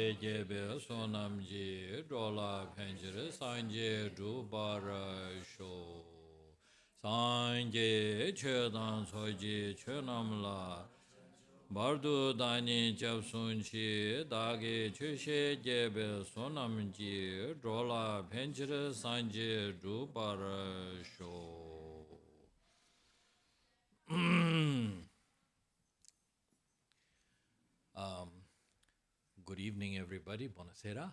chöshe gebe sonamji dola penjere sanje dubara sho sanje chödan soji chönamla bardu dani japsunchi dagi chöshe gebe sonamji dola penjere sanje dubara sho. Good evening, everybody. Buonasera.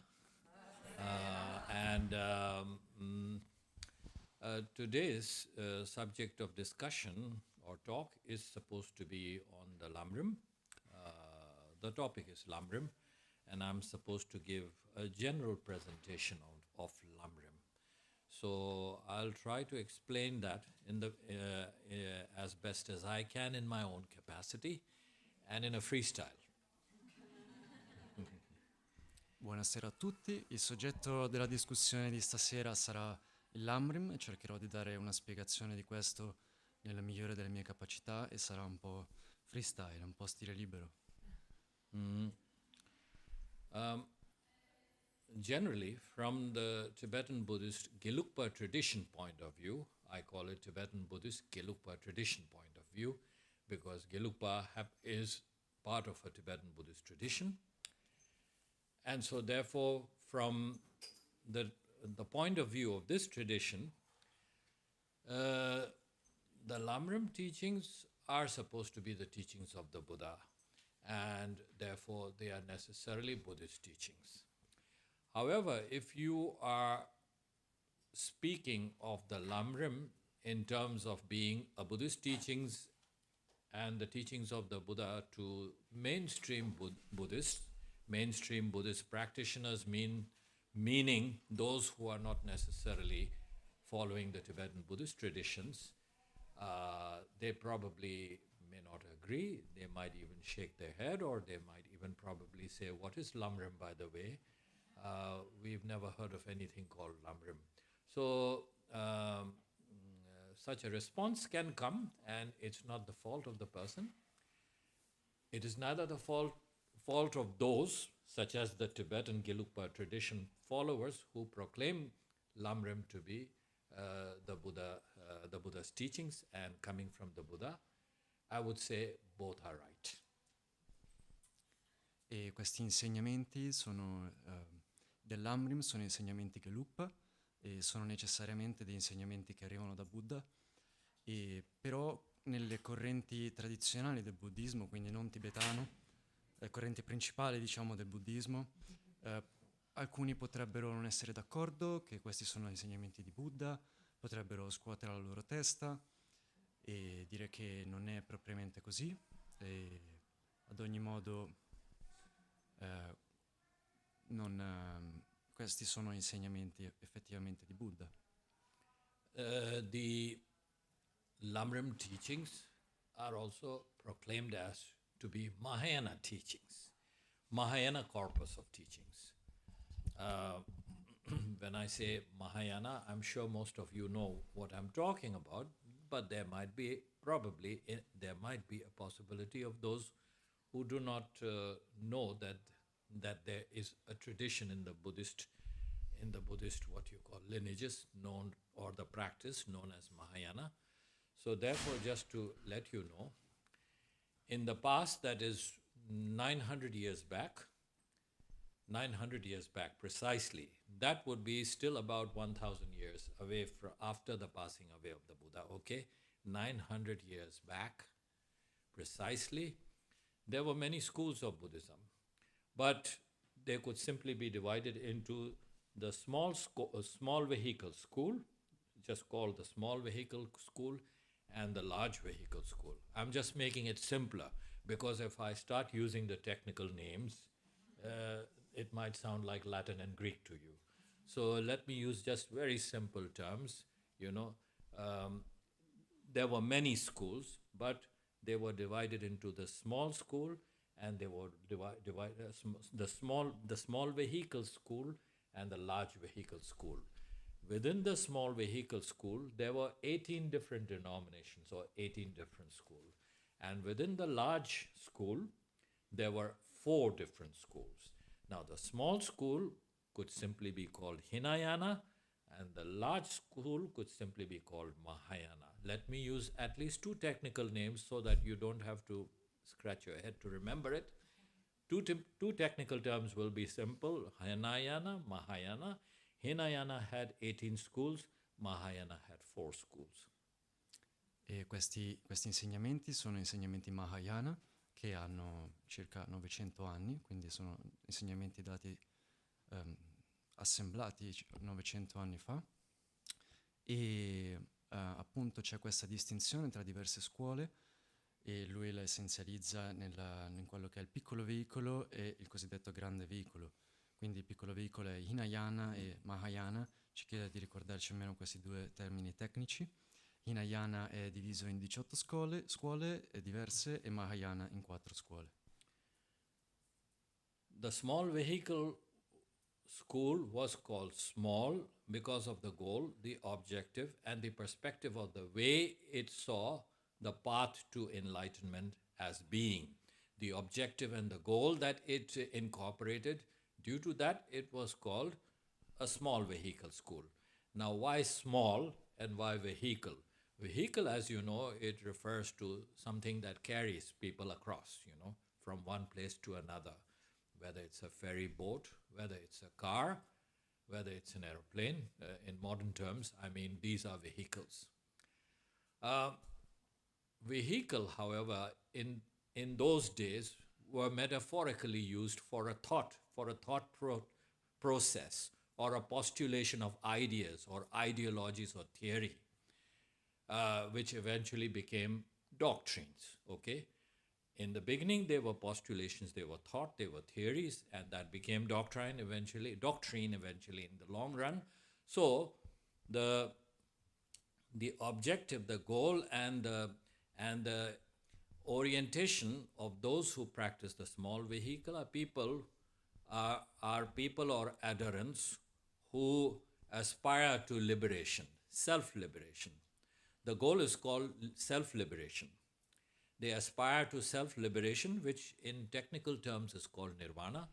Today's subject of discussion or talk is supposed to be on the LamRim. The topic is LamRim, and I'm supposed to give a general presentation of LamRim. So I'll try to explain that as best as I can in my own capacity and in a freestyle. Buonasera a tutti, il soggetto della discussione di stasera sarà il LamRim e cercherò di dare una spiegazione di questo nella migliore delle mie capacità e sarà un po' freestyle, un po' stile libero. Generally, from the Tibetan Buddhist Gelugpa tradition point of view, I call it Tibetan Buddhist Gelugpa tradition point of view because Gelugpa is part of a Tibetan Buddhist tradition. And so therefore, from the point of view of this tradition, the LamRim teachings are supposed to be the teachings of the Buddha, and therefore they are necessarily Buddhist teachings. However, if you are speaking of the LamRim in terms of being a Buddhist teachings and the teachings of the Buddha to mainstream Buddhists, mainstream Buddhist practitioners meaning those who are not necessarily following the Tibetan Buddhist traditions, they probably may not agree. They might even shake their head, or they might even probably say, what is LamRim, by the way? We've never heard of anything called LamRim. So such a response can come, and it's not the fault of the person. It is neither the fault of those, such as the Tibetan Gelugpa tradition followers who proclaim LamRim to be the Buddha's teachings and coming from the Buddha. I would say both are right. E questi insegnamenti dell'LamRim sono insegnamenti Gelugpa e sono necessariamente dei insegnamenti che arrivano da Buddha, e però nelle correnti tradizionali del buddismo, quindi non tibetano, le correnti principali, diciamo, del buddismo, alcuni potrebbero non essere d'accordo che questi sono insegnamenti di Buddha, potrebbero scuotere la loro testa e dire che non è propriamente così, e ad ogni modo questi sono insegnamenti effettivamente di Buddha. The LamRim teachings are also proclaimed as to be Mahayana teachings, Mahayana corpus of teachings. When I say Mahayana, I'm sure most of you know what I'm talking about, but there might be a possibility of those who do not know that there is a tradition in the Buddhist what you call lineages known, or the practice known as Mahayana. So therefore, just to let you know, in the past, that is 900 years back precisely, that would be still about 1,000 years away after the passing away of the Buddha, okay? 900 years back precisely, there were many schools of Buddhism, but they could simply be divided into the small vehicle school, just called the small vehicle school, and the large vehicle school. I'm just making it simpler, because if I start using the technical names, it might sound like Latin and Greek to you. So let me use just very simple terms. There were many schools, but they were divided into the small school, and they were the small vehicle school and the large vehicle school. Within the small vehicle school, there were 18 different denominations, or 18 different schools. And within the large school, there were 4 different schools. Now the small school could simply be called Hinayana, and the large school could simply be called Mahayana. Let me use at least two technical names so that you don't have to scratch your head to remember it. Two technical terms will be simple: Hinayana, Mahayana. Hinayana had 18 schools, Mahayana had 4 schools. E questi insegnamenti sono insegnamenti Mahayana, che hanno circa 900 anni, quindi sono insegnamenti dati assemblati 900 anni fa, e appunto c'è questa distinzione tra diverse scuole, e lui la essenzializza in quello che è il piccolo veicolo e il cosiddetto grande veicolo. Quindi il piccolo veicolo è Hinayana e Mahayana. Ci chiede di ricordarci almeno questi due termini tecnici. Hinayana è diviso in 18 scuole diverse, e Mahayana in 4 scuole. The small vehicle school was called small because of the goal, the objective, and the perspective of the way it saw the path to enlightenment as being. The objective and the goal that it incorporated, due to that, it was called a small vehicle school. Now, why small and why vehicle? Vehicle, as you know, it refers to something that carries people across, from one place to another, whether it's a ferry boat, whether it's a car, whether it's an airplane. In modern terms, I mean, these are vehicles. Vehicle, however, in those days were metaphorically used for a thought process, or a postulation of ideas or ideologies or theory, which eventually became doctrines, okay? In the beginning, they were postulations, they were thought, they were theories, and that became doctrine eventually in the long run. So the objective, the goal, and the orientation of those who practice the small vehicle are people or adherents who aspire to liberation, self-liberation. The goal is called self-liberation. They aspire to self-liberation, which in technical terms is called nirvana.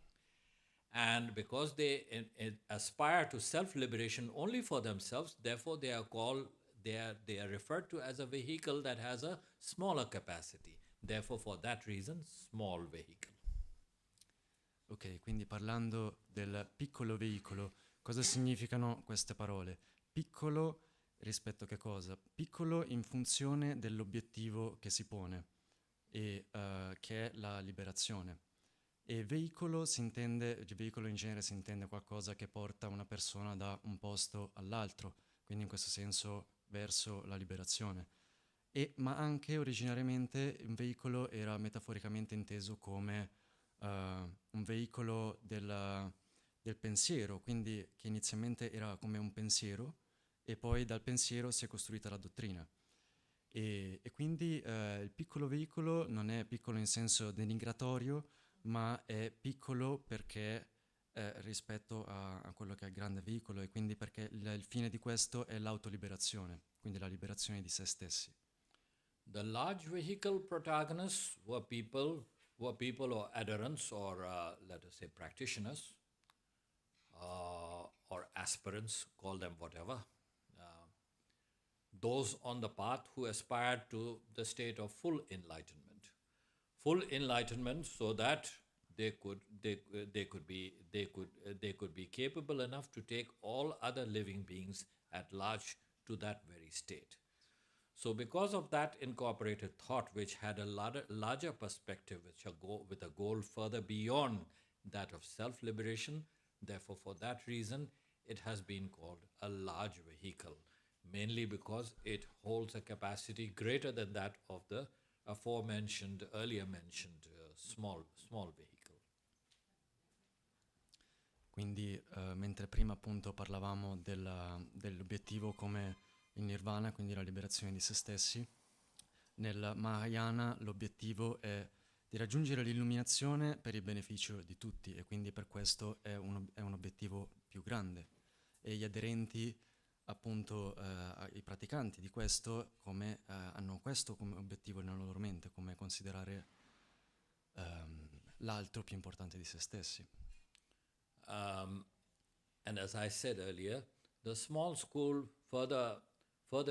And because they aspire to self-liberation only for themselves, therefore they are referred to as a vehicle that has a smaller capacity. Therefore, for that reason, small vehicle. Ok, quindi parlando del piccolo veicolo, cosa significano queste parole? Piccolo rispetto a che cosa? Piccolo in funzione dell'obiettivo che si pone, e che è la liberazione. E veicolo in genere si intende qualcosa che porta una persona da un posto all'altro, quindi in questo senso verso la liberazione. Ma anche originariamente un veicolo era metaforicamente inteso come un veicolo del pensiero, quindi che inizialmente era come un pensiero, e poi dal pensiero si è costruita la dottrina. E quindi il piccolo veicolo non è piccolo in senso denigratorio, ma è piccolo perché rispetto a quello che è il grande veicolo, e quindi perché il fine di questo è l'autoliberazione, quindi la liberazione di se stessi. The large vehicle protagonists were people or adherents, or let us say practitioners, or aspirants, call them whatever. Those on the path who aspired to the state of full enlightenment. Full enlightenment, so that they could be capable enough to take all other living beings at large to that very state. So because of that incorporated thought, which had a larger perspective, with a goal further beyond that of self-liberation, therefore for that reason it has been called a large vehicle, mainly because it holds a capacity greater than that of the earlier mentioned small vehicle. Quindi mentre prima appunto parlavamo dell'obiettivo come il nirvana, quindi la liberazione di se stessi, nel Mahayana l'obiettivo è di raggiungere l'illuminazione per il beneficio di tutti, e quindi per questo è un obiettivo più grande. E gli aderenti, appunto i praticanti di questo, hanno questo come obiettivo nella loro mente, come considerare l'altro più importante di se stessi. And as I said earlier, the small school further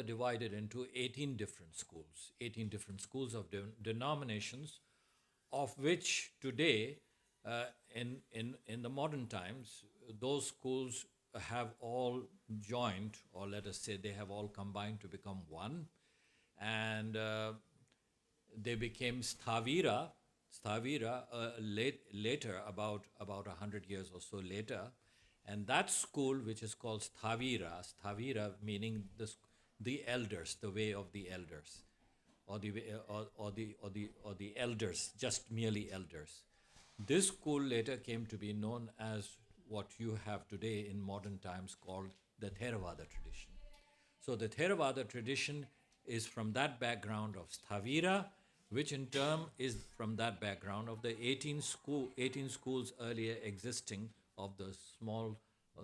divided into 18 different schools of denominations, of which today, in the modern times, those schools have all joined, or let us say they have all combined to become one, and they became Sthavira later, about 100 years or so later, and that school, which is called Sthavira meaning the elders, the way of the elders, or the elders, just merely elders. This school later came to be known as what you have today in modern times called the Theravada tradition. So the Theravada tradition is from that background of Sthavira, which in turn is from that background of the 18 schools earlier existing of the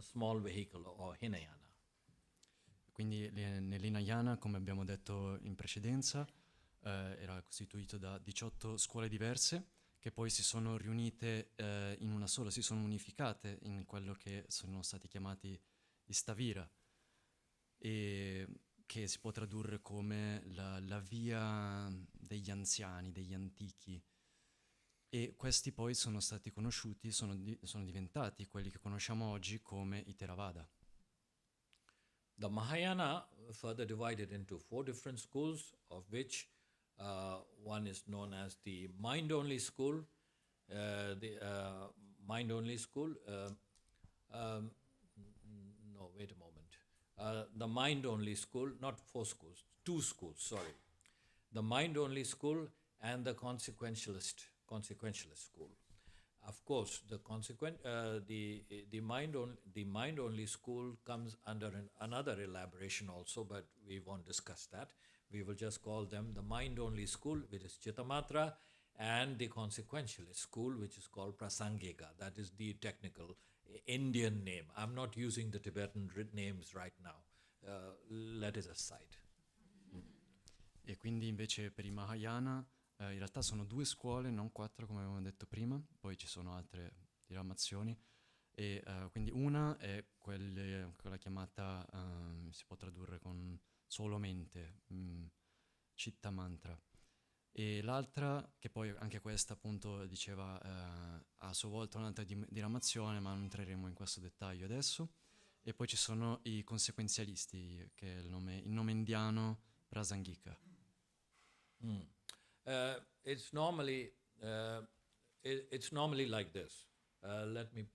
small vehicle or Hinayana. Quindi nell'Hinayana, come abbiamo detto in precedenza, era costituito da 18 scuole diverse che poi si sono riunite in una sola, si sono unificate in quello che sono stati chiamati gli Stavira, e che si può tradurre come la via degli anziani, degli antichi. E questi poi sono stati conosciuti, sono diventati quelli che conosciamo oggi come i Theravada. The Mahayana further divided into 4 different schools, of which one is known as the mind-only school. The mind-only school. No, wait a moment. The mind-only school, not 4 schools, 2 schools. Sorry, the mind-only school and the consequentialist school. Of course, the mind-only school comes under another elaboration also, but we won't discuss that. We will just call them the mind-only school, which is Chittamatra, and the consequentialist school, which is called Prasangika. That is the technical Indian name. I'm not using the Tibetan names right now. Let it aside. E quindi invece per i Mahayana in realtà sono 2 scuole, non 4 come avevamo detto prima, poi ci sono altre diramazioni, e quindi una è quella chiamata, si può tradurre con solamente, Chitta Mantra, e l'altra, che poi anche questa appunto diceva a sua volta un'altra diramazione, ma non entreremo in questo dettaglio adesso. E poi ci sono i conseguenzialisti, che è il nome indiano Prasangika. It's normally like this. Let me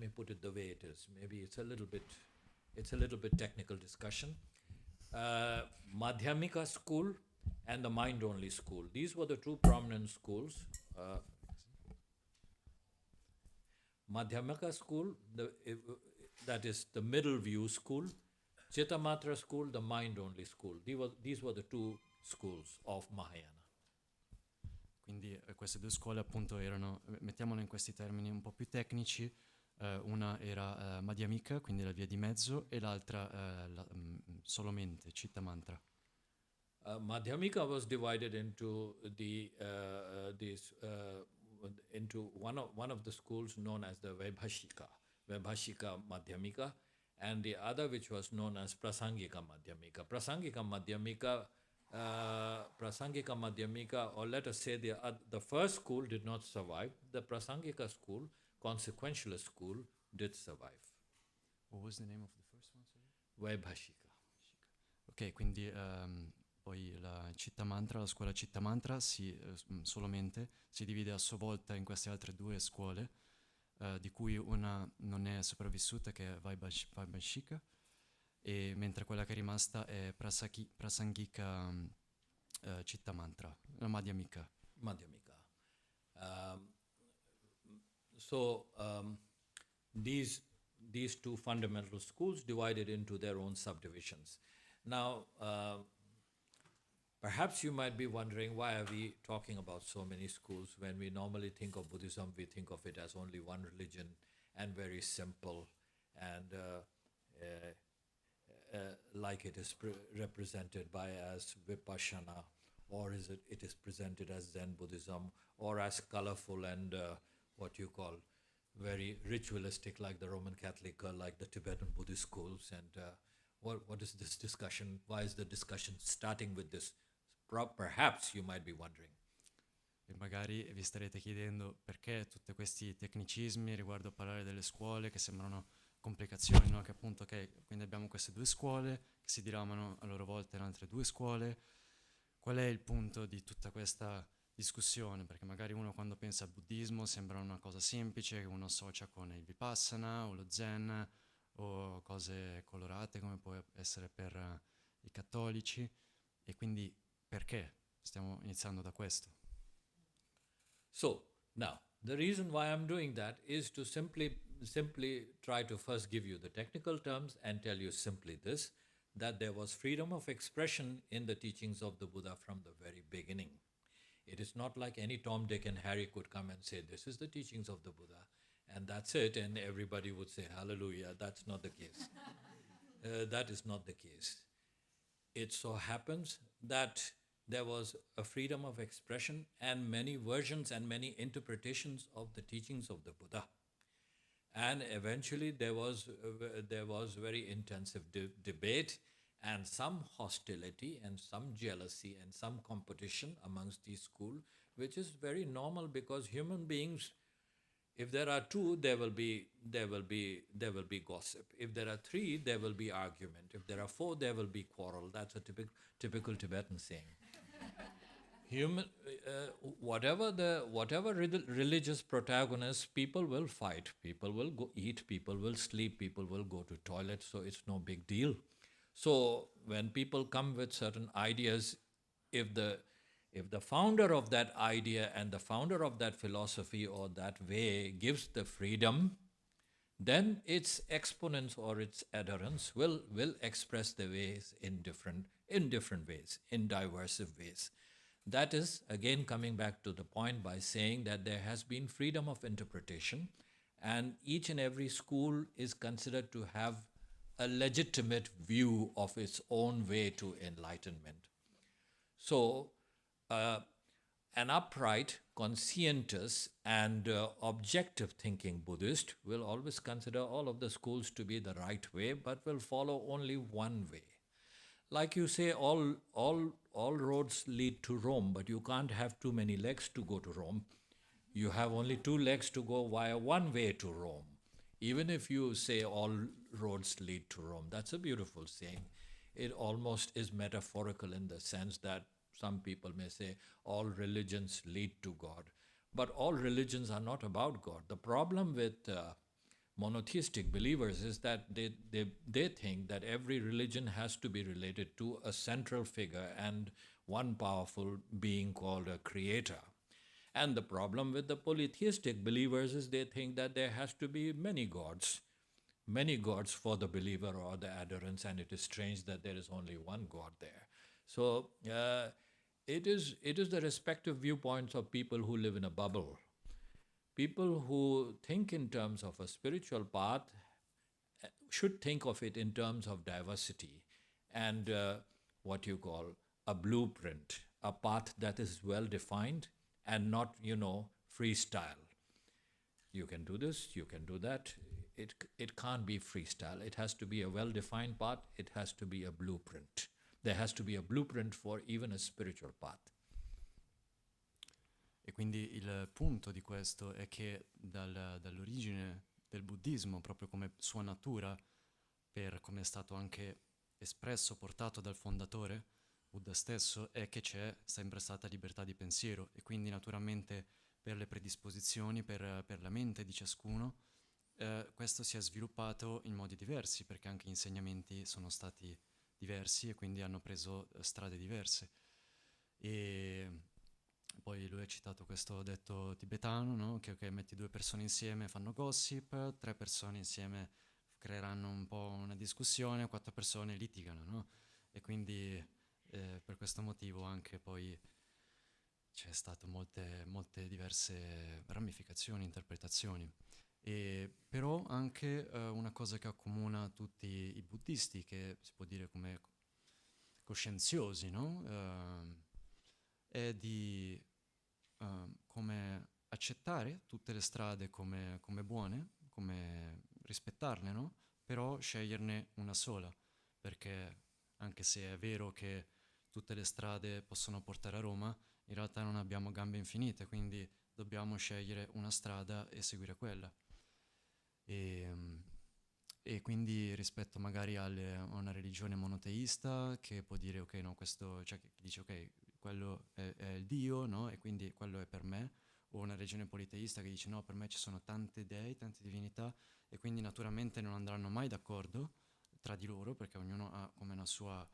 put it the way it is. Maybe it's a little bit technical discussion. Madhyamika school and the mind-only school. These were the 2 prominent schools. Madhyamika school, that is the middle view school. Chittamatra school, the mind-only school. These were the 2 schools of Mahayana. Quindi queste 2 scuole appunto erano, mettiamolo in questi termini un po' più tecnici, una era Madhyamika, quindi la via di mezzo, e l'altra solamente Chittamantra. Madhyamika was divided into into one of the schools known as the Vaibhashika Madhyamika, and the other which was known as Prasangika Madhyamika. Prasangika Madhyamika, or let us say the first school did not survive. The Prasangika school, consequentialist school, did survive. What was the name of the first one? Vaibhashika. Ok, quindi poi la scuola Chittamantra solamente si divide a sua volta in queste altre 2 scuole, di cui una non è sopravvissuta, che è Vaibhashika, e mentre quella che è rimasta è Prasangika Chittamantra, Madhyamika. These 2 fundamental schools divided into their own subdivisions. Now, perhaps you might be wondering, why are we talking about so many schools when we normally think of Buddhism, we think of it as only one religion and very simple, and like it is represented by as Vipassana, or it is presented as Zen Buddhism, or as colorful and what you call very ritualistic, like the Roman Catholic or like the Tibetan Buddhist schools. And what is this discussion? Why is the discussion starting with this? Perhaps you might be wondering. E magari vi starete chiedendo perché tutti questi tecnicismi riguardo a parlare delle scuole che sembrano complicazioni, no? Che appunto, quindi abbiamo queste due scuole che si diramano a loro volta in altre due scuole. Qual è il punto di tutta questa discussione? Perché magari uno quando pensa al buddismo sembra una cosa semplice che uno associa con il vipassana o lo zen o cose colorate come può essere per i cattolici. E quindi perché stiamo iniziando da questo? So now the reason why I'm doing that is to simply try to first give you the technical terms and tell you simply this, that there was freedom of expression in the teachings of the Buddha from the very beginning. It is not like any Tom, Dick and Harry could come and say, this is the teachings of the Buddha, and that's it, and everybody would say, hallelujah. That's not the case. That is not the case. It so happens that there was a freedom of expression and many versions and many interpretations of the teachings of the Buddha. And eventually there was very intensive debate and some hostility and some jealousy and some competition amongst these schools, which is very normal because human beings, if there are two, there will be gossip. If there are three, there will be argument. If there are four, there will be quarrel. That's a typical Tibetan saying. Whatever religious protagonists, people will fight, people will go eat, people will sleep, people will go to toilet, so it's no big deal. So when people come with certain ideas, if the founder of that idea and the founder of that philosophy or that way gives the freedom, then its exponents or its adherents will express the ways in different ways, in diverse ways. That is, again, coming back to the point by saying that there has been freedom of interpretation, and each and every school is considered to have a legitimate view of its own way to enlightenment. So, an upright, conscientious, and objective thinking Buddhist will always consider all of the schools to be the right way, but will follow only one way. Like you say, all roads lead to Rome, but you can't have too many legs to go to Rome. You have only two legs to go via one way to Rome. Even if you say all roads lead to Rome, that's a beautiful saying. It almost is metaphorical in the sense that some people may say all religions lead to God. But all religions are not about God. The problem with monotheistic believers is that they think that every religion has to be related to a central figure and one powerful being called a creator. And the problem with the polytheistic believers is they think that there has to be many gods for the believer or the adherents, and it is strange that there is only one God there. So it is the respective viewpoints of people who live in a bubble. People who think in terms of a spiritual path should think of it in terms of diversity and what you call a blueprint, a path that is well defined and not, freestyle. You can do this, you can do that. It can't be freestyle. It has to be a well-defined path. It has to be a blueprint. There has to be a blueprint for even a spiritual path. E quindi il punto di questo è che dall'origine del buddismo, proprio come sua natura, per come è stato anche espresso, portato dal fondatore, Buddha stesso, è che c'è sempre stata libertà di pensiero e quindi naturalmente per le predisposizioni, per la mente di ciascuno, questo si è sviluppato in modi diversi, perché anche gli insegnamenti sono stati diversi e quindi hanno preso strade diverse. E poi lui ha citato questo detto tibetano, no? Che metti due persone insieme fanno gossip, 3 persone insieme creeranno un po' una discussione, 4 persone litigano, no? E quindi per questo motivo anche poi c'è stato molte diverse ramificazioni, interpretazioni. E però anche una cosa che accomuna tutti i buddisti, che si può dire come coscienziosi, no? È di come accettare tutte le strade come buone, come rispettarle, no? Però sceglierne una sola, perché anche se è vero che tutte le strade possono portare a Roma, in realtà non abbiamo gambe infinite, quindi dobbiamo scegliere una strada e seguire quella. E, e quindi rispetto magari a una religione monoteista che può dire ok, no, questo, cioè che dice ok, quello è il Dio, no? E quindi quello è per me, o una religione politeista che dice no, per me ci sono tante dei, tante divinità, e quindi naturalmente non andranno mai d'accordo tra di loro perché ognuno ha come una sua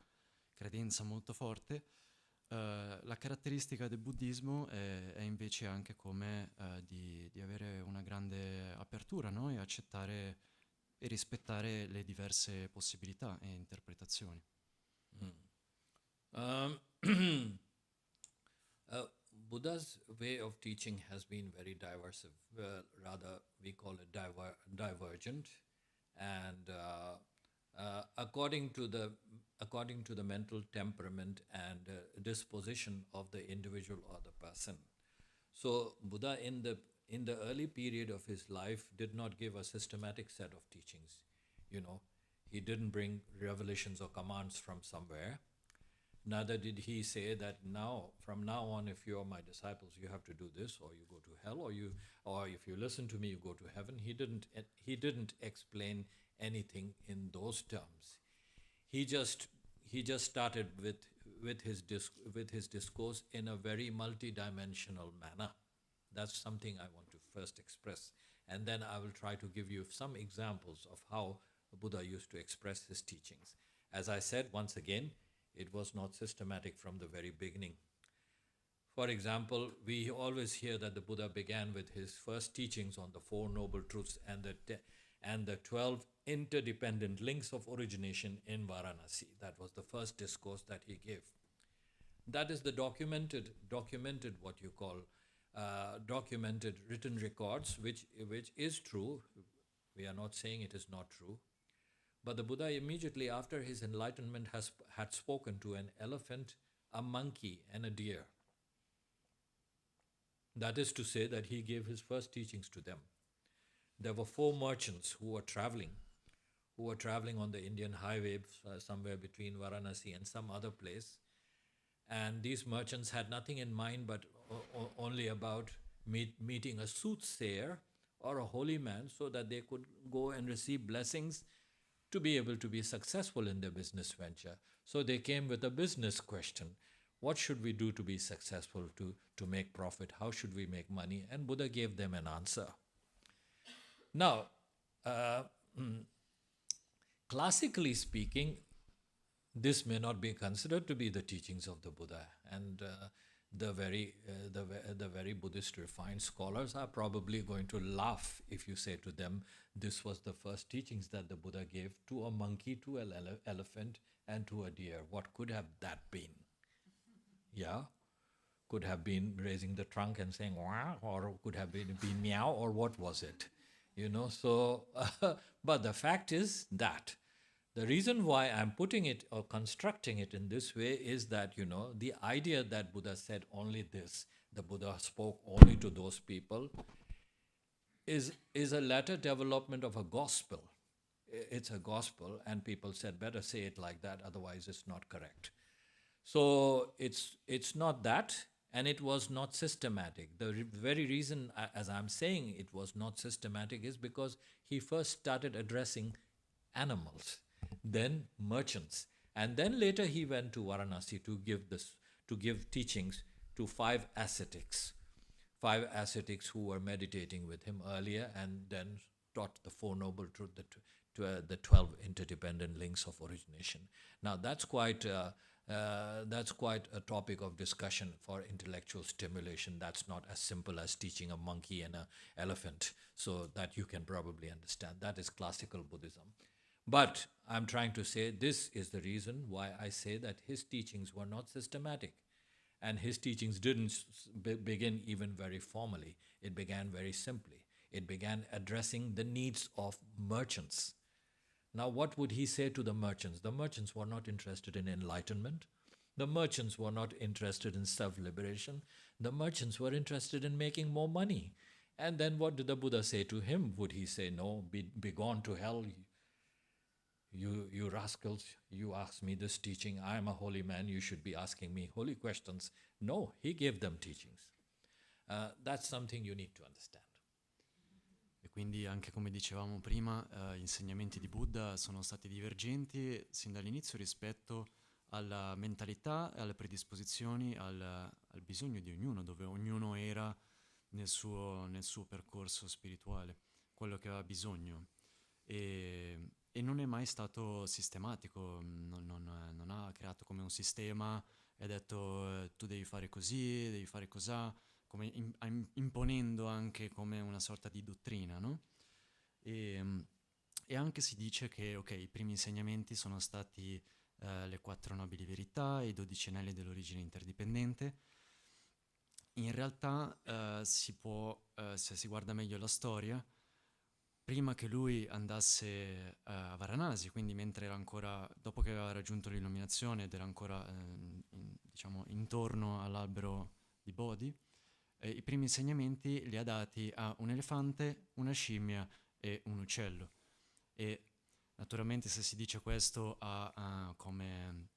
credenza molto forte. La caratteristica del buddismo è invece anche come di avere una grande apertura, no? E accettare e rispettare le diverse possibilità e interpretazioni. Um, Buddha's way of teaching has been very diverse, rather we call it divergent, and according to the mental temperament and disposition of the individual or the person. So Buddha in the early period of his life did not give a systematic set of teachings. He didn't bring revelations or commands from somewhere. Neither did he say that from now on, if you are my disciples, you have to do this, or you go to hell, or if you listen to me, you go to heaven. He didn't explain anything in those terms. He just started with his discourse in a very multidimensional manner. That's something I want to first express, and then I will try to give you some examples of how Buddha used to express his teachings. As I said once again, it was not systematic from the very beginning. For example, we always hear that the Buddha began with his first teachings on the Four Noble Truths and the 12 interdependent links of origination in Varanasi. That was the first discourse that he gave. That is the documented what you call documented written records, which is true. We are not saying it is not true. But the Buddha immediately after his enlightenment had spoken to an elephant, a monkey, and a deer. That is to say that he gave his first teachings to them. There were 4 merchants who were traveling on the Indian highway somewhere between Varanasi and some other place. And these merchants had nothing in mind but only about meeting a soothsayer or a holy man so that they could go and receive blessings to be able to be successful in their business venture. So they came with a business question. What should we do to be successful, to make profit? How should we make money? And Buddha gave them an answer. Now, classically speaking, this may not be considered to be the teachings of the Buddha, and the very Buddhist refined scholars are probably going to laugh if you say to them, this was the first teachings that the Buddha gave to a monkey, to an elephant, and to a deer. What could have that been? Yeah? Could have been raising the trunk and saying, wah, or could have been meow, or what was it? So, but the fact is that the reason why I'm putting it or constructing it in this way is that, the idea that Buddha said only this, the Buddha spoke only to those people, is a later development of a gospel. It's a gospel, and people said, better say it like that, otherwise it's not correct. So it's not that, and it was not systematic. The very reason, as I'm saying, it was not systematic is because he first started addressing animals, then merchants, and then later he went to Varanasi to give teachings to 5 ascetics who were meditating with him earlier, and then taught the Four Noble Truths, the 12 interdependent links of origination. Now that's quite a topic of discussion for intellectual stimulation. That's not as simple as teaching a monkey and an elephant, so that you can probably understand. That is classical Buddhism. But I'm trying to say this is the reason why I say that his teachings were not systematic. And his teachings didn't begin even very formally. It began very simply. It began addressing the needs of merchants. Now, what would he say to the merchants? The merchants were not interested in enlightenment. The merchants were not interested in self-liberation. The merchants were interested in making more money. And then what did the Buddha say to him? Would he say, no, be gone to hell, you rascals, you ask me this teaching, I am a holy man, you should be asking me holy questions. No, he gave them teachings. That's something you need to understand. E quindi anche come dicevamo prima, gli insegnamenti di Buddha sono stati divergenti sin dall'inizio rispetto alla mentalità e alle predisposizioni, al bisogno di ognuno, dove ognuno era nel suo percorso spirituale, quello che aveva bisogno. E non è mai stato sistematico, non ha creato come un sistema e ha detto tu devi fare così, devi fare cosà, come imponendo anche come una sorta di dottrina, no? E anche si dice che, ok, i primi insegnamenti sono stati le 4 nobili verità, i 12 anelli dell'origine interdipendente. In realtà si può, se si guarda meglio la storia, prima che lui andasse a Varanasi, quindi mentre era ancora, dopo che aveva raggiunto l'illuminazione ed era ancora diciamo intorno all'albero di Bodhi, i primi insegnamenti li ha dati a un elefante, una scimmia e un uccello. E naturalmente se si dice questo come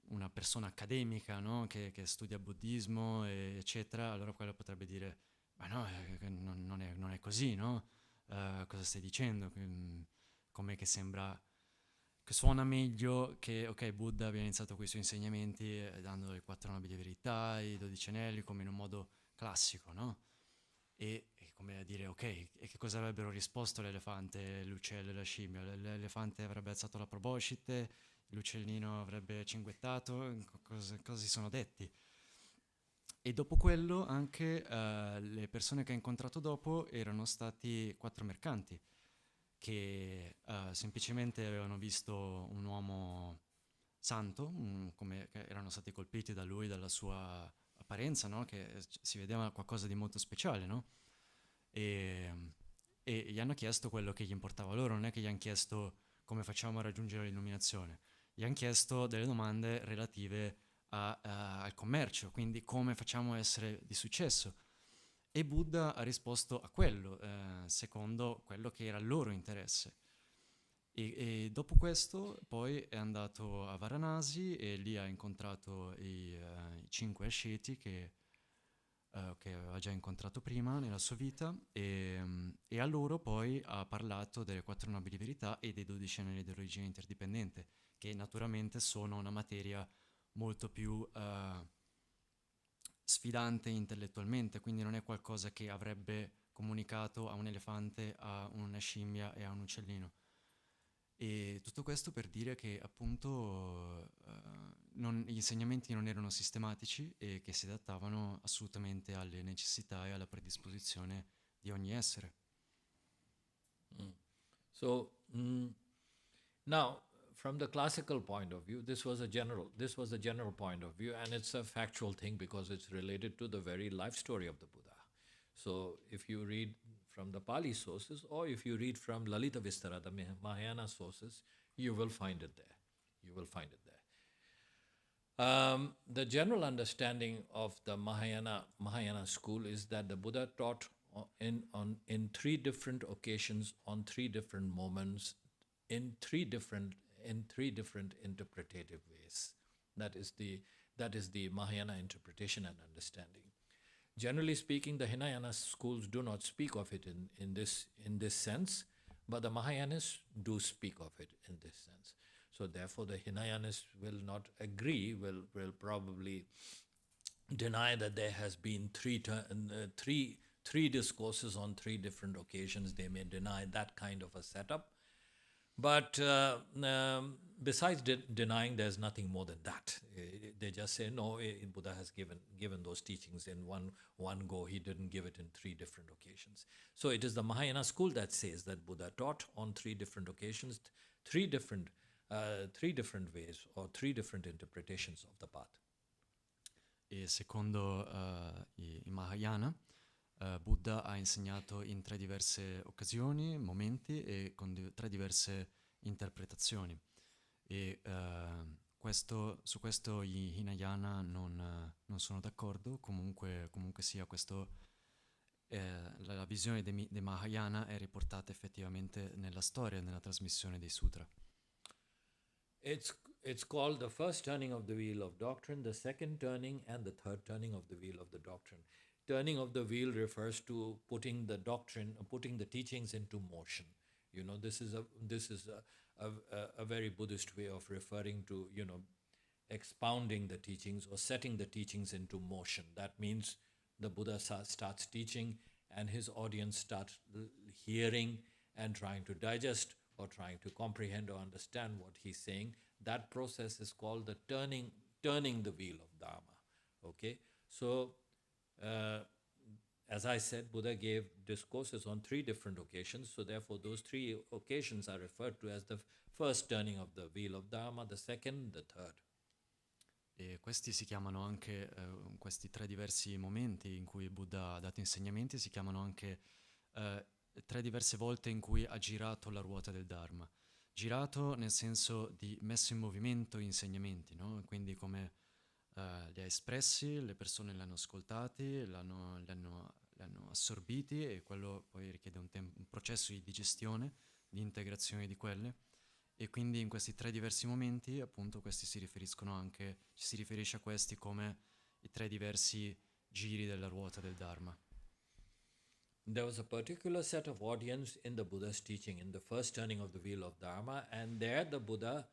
una persona accademica, no? che studia buddismo, eccetera, allora quello potrebbe dire, ma no, non è così, no? Cosa stai dicendo? Come che sembra, che suona meglio che, ok, Buddha abbia iniziato con i suoi insegnamenti dando le 4 nobili verità, i 12 anelli, come in un modo classico, no? E come a dire, ok, e che cosa avrebbero risposto l'elefante, l'uccello e la scimmia? L'elefante avrebbe alzato la proboscite, l'uccellino avrebbe cinguettato, cosa si sono detti? E dopo quello anche le persone che ha incontrato dopo erano stati 4 mercanti che semplicemente avevano visto un uomo santo, come che erano stati colpiti da lui, dalla sua apparenza, no? Che si vedeva qualcosa di molto speciale, no? E gli hanno chiesto quello che gli importava loro, non è che gli hanno chiesto come facciamo a raggiungere l'illuminazione, gli hanno chiesto delle domande relative al commercio, quindi come facciamo a essere di successo. E Buddha ha risposto a quello, secondo quello che era il loro interesse. E dopo questo poi è andato a Varanasi e lì ha incontrato i 5 asceti che aveva già incontrato prima nella sua vita e a loro poi ha parlato delle 4 nobili verità e dei 12 anelli dell'origine interdipendente, che naturalmente sono una materia molto più sfidante intellettualmente, quindi non è qualcosa che avrebbe comunicato a un elefante, a una scimmia e a un uccellino. E tutto questo per dire che appunto gli insegnamenti non erano sistematici e che si adattavano assolutamente alle necessità e alla predisposizione di ogni essere. So now, from the classical point of view, this was a general point of view, and it's a factual thing because it's related to the very life story of the Buddha. So if you read from the Pali sources, or if you read from Lalita Vistara, the Mahayana sources, you will find it there. You will find it there. The general understanding of the Mahayana school is that the Buddha taught in 3 different occasions, on 3 different moments, in three different interpretative ways. That is the Mahayana interpretation and understanding. Generally speaking, the Hinayana schools do not speak of it in this sense, but the Mahayanists do speak of it in this sense. So therefore, the Hinayanists will not agree, will probably deny that there has been three discourses on 3 different occasions. They may deny that kind of a setup. But besides denying, there's nothing more than that. They just say, no, Buddha has given those teachings in one go. He didn't give it in 3 different occasions. So it is the Mahayana school that says that Buddha taught on 3 different occasions, 3 different ways or 3 different interpretations of the path. E secondo i Mahayana, Buddha ha insegnato in 3 diverse occasioni, momenti e con 3 diverse interpretazioni. E su questo gli Hinayana non sono d'accordo, comunque sia la visione dei Mahayana è riportata effettivamente nella storia, nella trasmissione dei sutra. It's called the first turning of the wheel of doctrine, the second turning, and the third turning of the wheel of the doctrine. Turning of the wheel refers to putting the doctrine, putting the teachings into motion. You know, this is a very Buddhist way of referring to, you know, expounding the teachings or setting the teachings into motion. That means the Buddha starts teaching and his audience starts hearing and trying to digest or trying to comprehend or understand what he's saying. That process is called the turning the wheel of Dharma. Okay, so as I said, Buddha gave discourses on 3 different occasions. So therefore, those 3 occasions are referred to as the first turning of the wheel of Dharma, the second, the third. E questi si chiamano anche, questi 3 diversi momenti in cui Buddha ha dato insegnamenti, si chiamano anche 3 diverse volte in cui ha girato la ruota del Dharma. Girato nel senso di messo in movimento insegnamenti, no? Quindi come li ha espressi, le persone li hanno ascoltati, li hanno assorbiti e quello poi richiede un processo di digestione, di integrazione di quelle. E quindi in questi 3 diversi momenti, appunto, questi si riferisce a questi come i 3 diversi giri della ruota del Dharma. There was a particular set of audience in the Buddha's teaching in the first turning of the wheel of Dharma, and there the Buddha,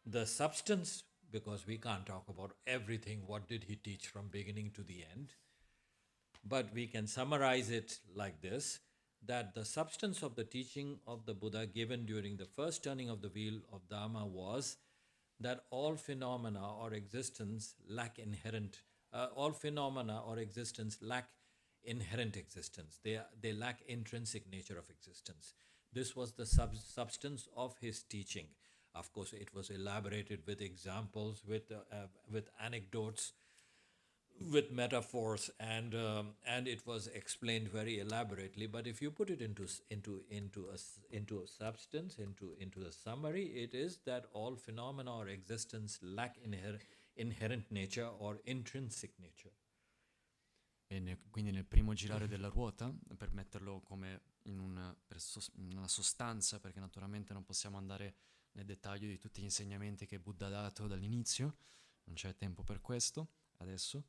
the substance, because we can't talk about everything, what did he teach from beginning to the end, but we can summarize it like this, that the substance of the teaching of the Buddha given during the first turning of the wheel of Dharma was that all phenomena or existence lack inherent existence. They lack intrinsic nature of existence. This was the substance of his teaching. Of course, it was elaborated with examples, with anecdotes, with metaphors, and it was explained very elaborately. But if you put it into a substance, into a summary, it is that all phenomena or existence lack inherent nature or intrinsic nature. Quindi nel primo girare della ruota, per metterlo come in una sostanza, perché naturalmente non possiamo andare nel dettaglio di tutti gli insegnamenti che Buddha ha dato dall'inizio, non c'è tempo per questo adesso,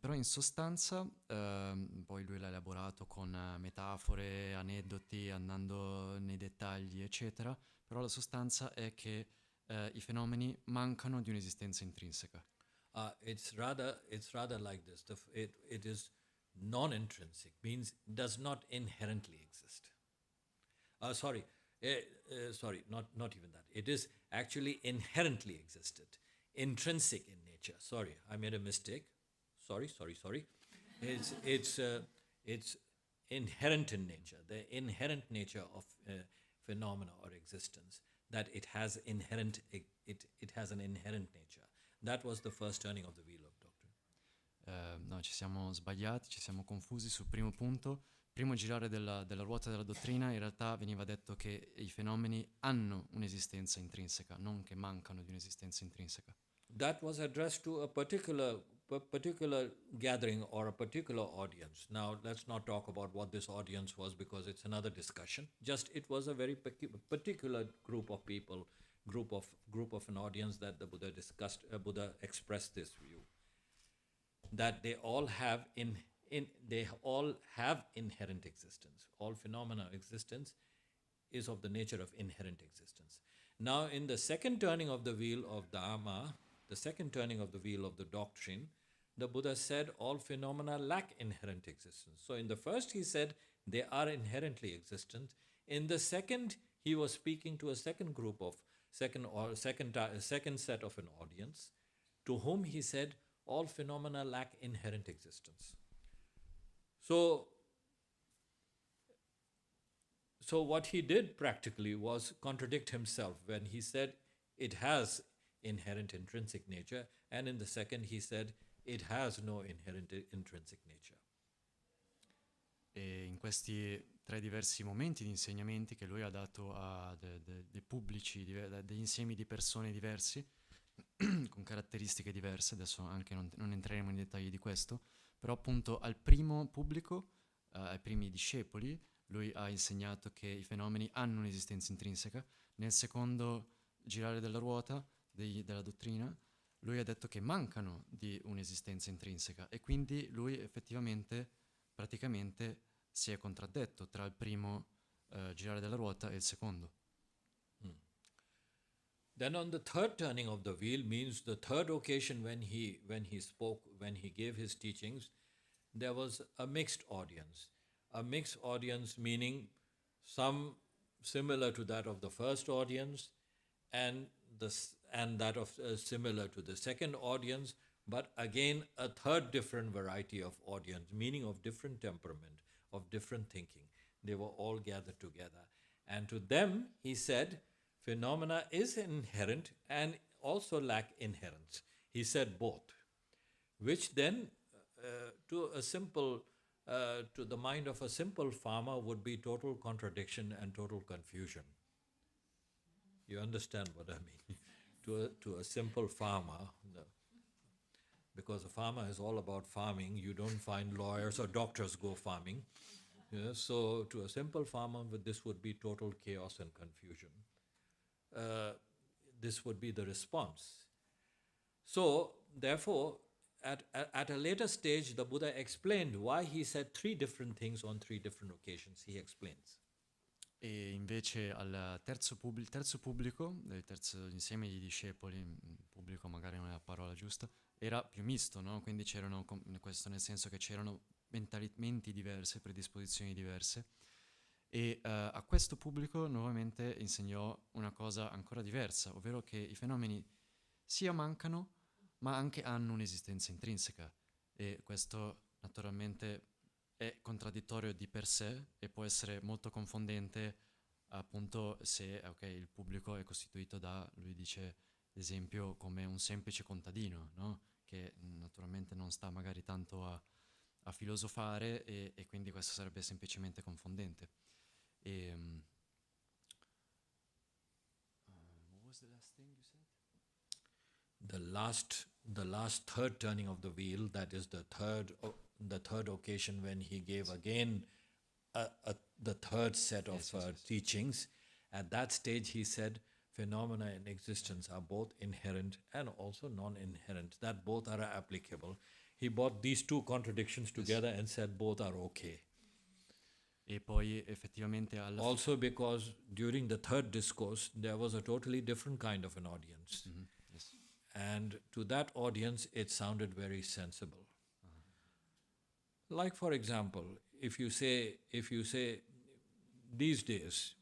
però in sostanza poi lui l'ha elaborato con metafore, aneddoti, andando nei dettagli, eccetera, però la sostanza è che i fenomeni mancano di un'esistenza intrinseca. It's rather like this. It is non-intrinsic, means does not inherently exist. Sorry, not even that. It is actually inherently existed, intrinsic in nature. Sorry, I made a mistake. Sorry. It's inherent in nature, the inherent nature of phenomena or existence, that it has an inherent nature. That was the first turning of the wheel of doctrine. No, ci siamo sbagliati, ci siamo confusi sul primo punto. Primo girare della ruota della dottrina, in realtà veniva detto che i fenomeni hanno un'esistenza intrinseca, non che mancano di un'esistenza intrinseca. That was addressed to a particular gathering or a particular audience. Now, let's not talk about what this audience was because it's another discussion. Just it was a very particular group of people, group of an audience that the Buddha discussed. Buddha expressed this view that they all have inherent existence. All phenomena existence is of the nature of inherent existence. Now, in the second turning of the wheel of Dharma, the second turning of the wheel of the doctrine, the Buddha said all phenomena lack inherent existence. So in the first he said they are inherently existent. In the second, he was speaking to a second group of second set of an audience, to whom he said all phenomena lack inherent existence. So what he did practically was contradict himself when he said it has inherent intrinsic nature, and in the second he said it has no inherent intrinsic nature. E in questi tre diversi momenti di insegnamenti che lui ha dato a dei pubblici, degli insiemi di persone diversi, con caratteristiche diverse. Adesso anche non entreremo in dettagli di questo, però appunto al primo pubblico, ai primi discepoli, lui ha insegnato che i fenomeni hanno un'esistenza intrinseca. Nel secondo girare della ruota della dottrina, lui ha detto che mancano di un'esistenza intrinseca, e quindi lui effettivamente, praticamente, si è contraddetto tra il primo girare della ruota e il secondo. Then on the third turning of the wheel means the third occasion when he spoke, when he gave his teachings, there was a mixed audience. A mixed audience meaning some similar to that of the first audience, and that of similar to the second audience, but again a third different variety of audience, meaning of different temperament, of different thinking. They were all gathered together. And to them, he said, phenomena is inherent and also lack inherence. He said both, which then to the mind of a simple farmer would be total contradiction and total confusion. You understand what I mean? to a simple farmer, because a farmer is all about farming, you don't find lawyers or doctors go farming. Yeah, so to a simple farmer, this would be total chaos and confusion. This would be the response. So, therefore, at a later stage, the Buddha explained why he said three different things on three different occasions. He explains. E invece al terzo pubblico, il terzo insieme di discepoli, pubblico magari non è la parola giusta, era più misto, no? Quindi c'erano, questo nel senso che c'erano menti diverse, predisposizioni diverse, e a questo pubblico nuovamente insegnò una cosa ancora diversa, ovvero che i fenomeni sia mancano, ma anche hanno un'esistenza intrinseca, e questo naturalmente è contraddittorio di per sé e può essere molto confondente, appunto, se il pubblico è costituito da, lui dice, ad esempio, come un semplice contadino, no? Che naturalmente non sta magari tanto a filosofare, e quindi questo sarebbe semplicemente confondente. What was the last thing you said? The last third turning of the wheel, that is the third occasion when he gave again the third set of teachings. At that stage he said phenomena in existence are both inherent and also non-inherent, that both are applicable. He brought these two contradictions together and said both are okay. E poi effettivamente also because during the third discourse there was a totally different kind of an audience. Mm-hmm. Yes. And to that audience it sounded very sensible. Like, for example, if you say these days,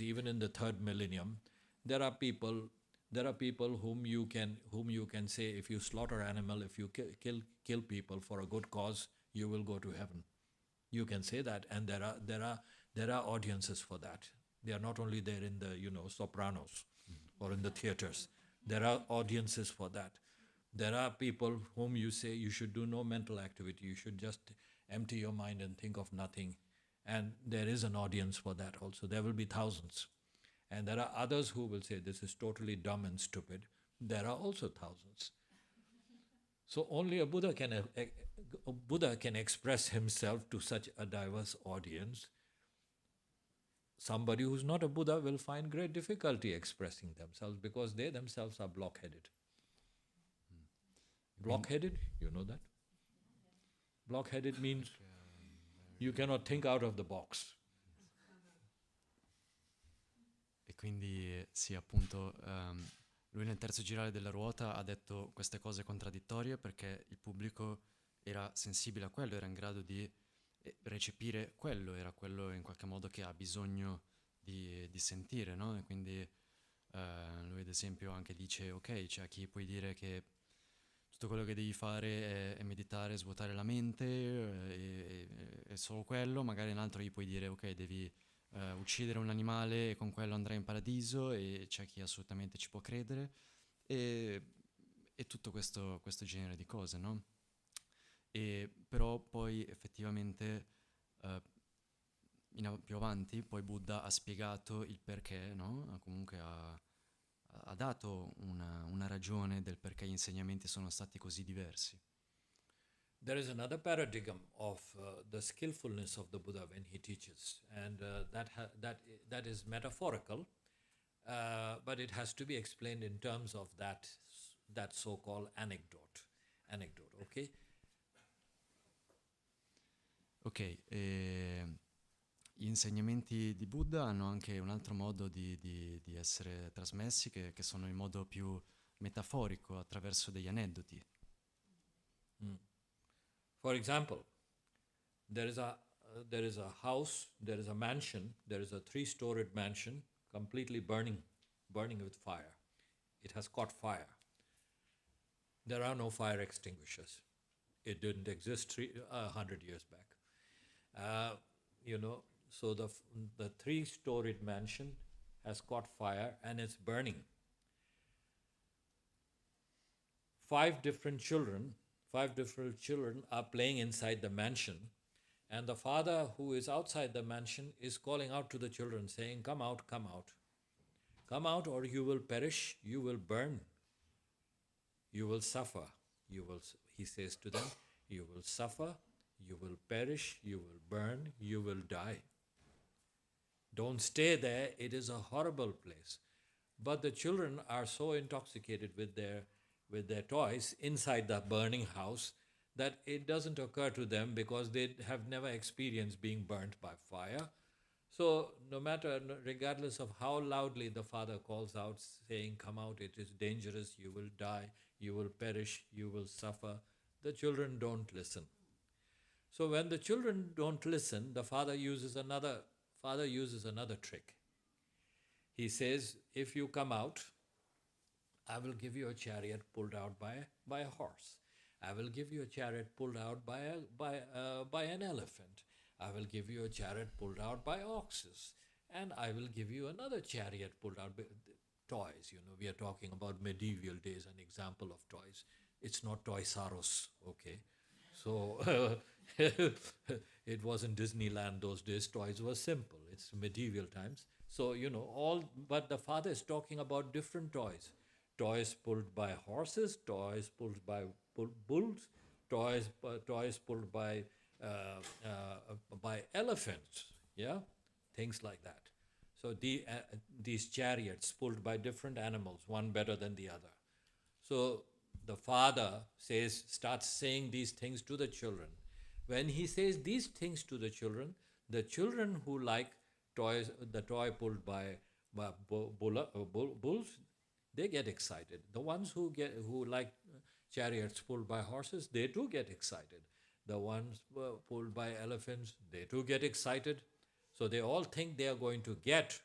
even in the third millennium, there are people whom you can say, if you slaughter animal, if you kill people for a good cause, you will go to heaven. You can say that, and there are audiences for that. They are not only there in the Sopranos or in the theaters. There are audiences for that. There are people whom you say you should do no mental activity. You should just empty your mind and think of nothing. And there is an audience for that also. There will be thousands. And there are others who will say this is totally dumb and stupid. There are also thousands. So only a Buddha can express himself to such a diverse audience. Somebody who's not a Buddha will find great difficulty expressing themselves because they themselves are blockheaded. Blockheaded, you know that? Blockheaded means you cannot think out of the box. E quindi sì, appunto, lui nel terzo girare della ruota ha detto queste cose contraddittorie perché il pubblico era sensibile a quello, era in grado di recepire quello, era quello in qualche modo che ha bisogno di sentire, no? E quindi lui ad esempio anche dice, ok, c'è a chi puoi dire che tutto quello che devi fare è meditare, svuotare la mente, è solo quello, magari un altro gli puoi dire, ok, devi uccidere un animale e con quello andrai in paradiso, e c'è chi assolutamente ci può credere, e tutto questo genere di cose, no? E però poi effettivamente più avanti, poi Buddha ha spiegato il perché, no? Comunque ha dato una ragione del perché gli insegnamenti sono stati così diversi. There is another paradigm of the skillfulness of the Buddha when he teaches, and that is metaphorical, but it has to be explained in terms of that so-called anecdote. Okay. Ok, gli insegnamenti di Buddha hanno anche un altro modo di essere trasmessi che sono in modo più metaforico, attraverso degli aneddoti. For example, there is a house, there is a mansion, there is a 3-storied mansion completely burning with fire. It has caught fire. There are no fire extinguishers. It didn't exist 100 years back. So the 3-storied mansion has caught fire and it's burning. 5 different children are playing inside the mansion, and the father who is outside the mansion is calling out to the children saying, come out, come out. Come out or you will perish, you will burn, you will suffer. He says to them, you will suffer, you will perish, you will burn, you will die. Don't stay there, it is a horrible place. But the children are so intoxicated with their toys inside the burning house that it doesn't occur to them because they have never experienced being burnt by fire. So regardless of how loudly the father calls out saying, come out, it is dangerous, you will die, you will perish, you will suffer, the children don't listen. So when the children don't listen, the father uses another trick. He says, if you come out, I will give you a chariot pulled out by a horse. I will give you a chariot pulled out by an elephant. I will give you a chariot pulled out by oxes. And I will give you another chariot pulled out by toys. We are talking about medieval days, an example of toys. It's not Toys R Us, okay? So it wasn't Disneyland those days. Toys were simple. It's medieval times. So, but the father is talking about different toys. Toys pulled by horses, toys pulled by bulls, toys pulled by elephants, yeah, things like that. So these chariots pulled by different animals, one better than the other. So the father starts saying these things to the children. When he says these things to the children who like toys, the toy pulled by bulls, they get excited. The ones who like chariots pulled by horses, they too get excited. The ones pulled by elephants, they too get excited. So they all think they are going to get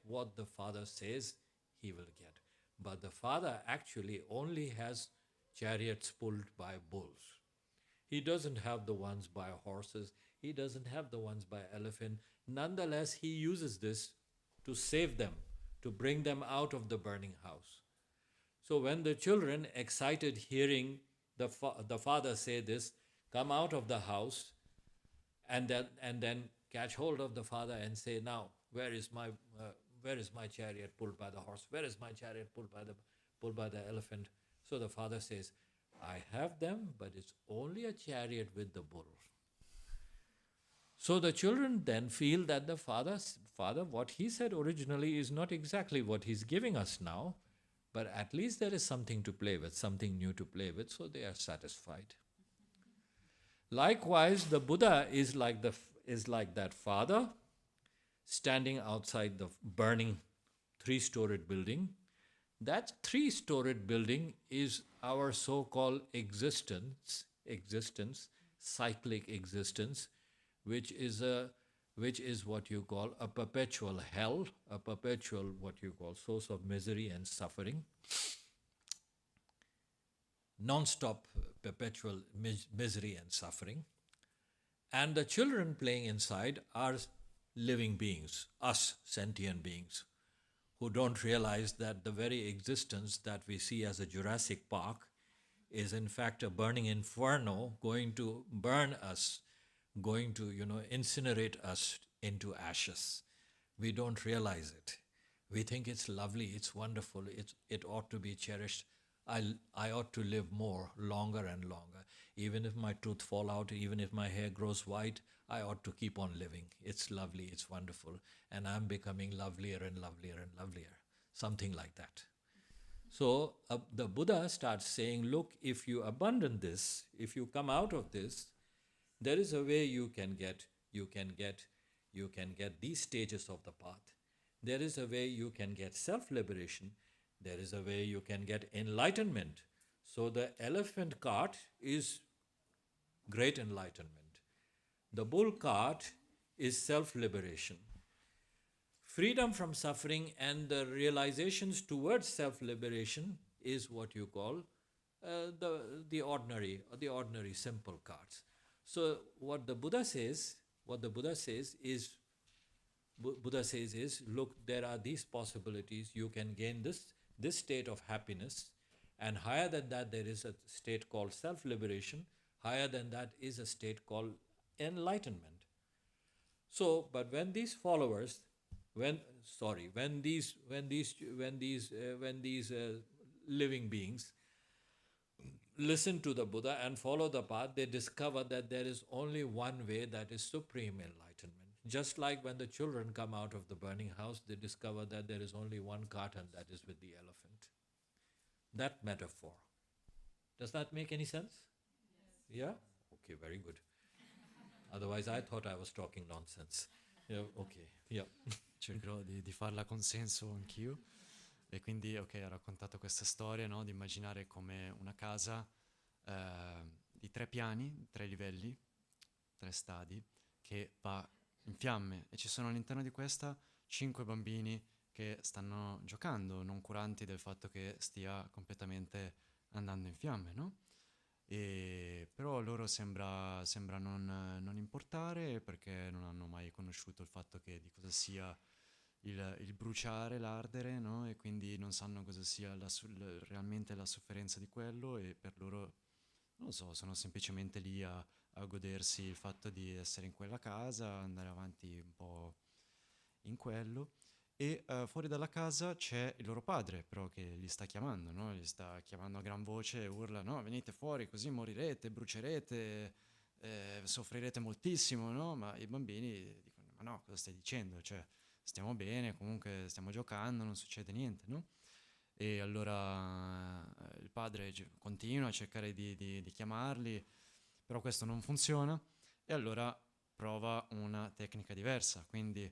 what the father says he will get. But the father actually only has chariots pulled by bulls. He doesn't have the ones by horses. He doesn't have the ones by elephant. Nonetheless, he uses this to save them, to bring them out of the burning house. So when the children, excited hearing the father say this, come out of the house and then catch hold of the father and say, now, where is my chariot pulled by the horse? Where is my chariot pulled by the elephant? So the father says, I have them, but it's only a chariot with the bull. So the children then feel that the father, what he said originally is not exactly what he's giving us now, but at least there is something to play with, something new to play with, so they are satisfied. Likewise, the Buddha is like that father standing outside the burning 3-storied building. That 3-storied building is our so-called existence, cyclic existence, which is what you call a perpetual hell, a perpetual what you call source of misery and suffering, non-stop perpetual misery and suffering. And the children playing inside are living beings, us sentient beings, who don't realize that the very existence that we see as a Jurassic Park is in fact a burning inferno going to burn us going to, incinerate us into ashes. We don't realize it. We think it's lovely, it's wonderful, it ought to be cherished. I ought to live more, longer and longer. Even if my tooth fall out, even if my hair grows white, I ought to keep on living. It's lovely, it's wonderful, and I'm becoming lovelier and lovelier and lovelier. Something like that. So the Buddha starts saying, look, if you abandon this, if you come out of this, there is a way you can get these stages of the path. There is a way you can get self-liberation. There is a way you can get enlightenment. So the elephant cart is great enlightenment. The bull cart is self-liberation. Freedom from suffering and the realizations towards self-liberation is what you call the ordinary simple carts. So what the Buddha says is, look, there are these possibilities. You can gain this state of happiness, and higher than that there is a state called self-liberation. Higher than that is a state called enlightenment. So, but when these followers, when these living beings listen to the Buddha and follow the path, they discover that there is only one way that is supreme enlightenment. Just like when the children come out of the burning house, they discover that there is only one cart, and that is with the elephant. That metaphor. Does that make any sense? Yes. Yeah? Okay, very good. Otherwise I thought I was talking nonsense. Yeah, ok, yeah. Cercherò di farla con senso anch'io. E quindi, ok, ha raccontato questa storia, no? Di immaginare come una casa di 3 piani, 3 livelli, 3 stadi, che va in fiamme. E ci sono all'interno di questa 5 bambini che stanno giocando, non curanti del fatto che stia completamente andando in fiamme, no? E però loro sembra non importare, perché non hanno mai conosciuto il fatto che di cosa sia il bruciare, l'ardere, no? E quindi non sanno cosa sia realmente la sofferenza di quello, e per loro, non lo so, sono semplicemente lì a godersi il fatto di essere in quella casa, andare avanti un po' in quello. E fuori dalla casa c'è il loro padre, però, che li sta chiamando, no? Li sta chiamando a gran voce e urla: no, venite fuori, così morirete, brucerete, soffrirete moltissimo, no? Ma i bambini dicono: ma no, cosa stai dicendo? Cioè, stiamo bene, comunque stiamo giocando, non succede niente, no? E allora il padre continua a cercare di chiamarli, però questo non funziona, e allora prova una tecnica diversa, quindi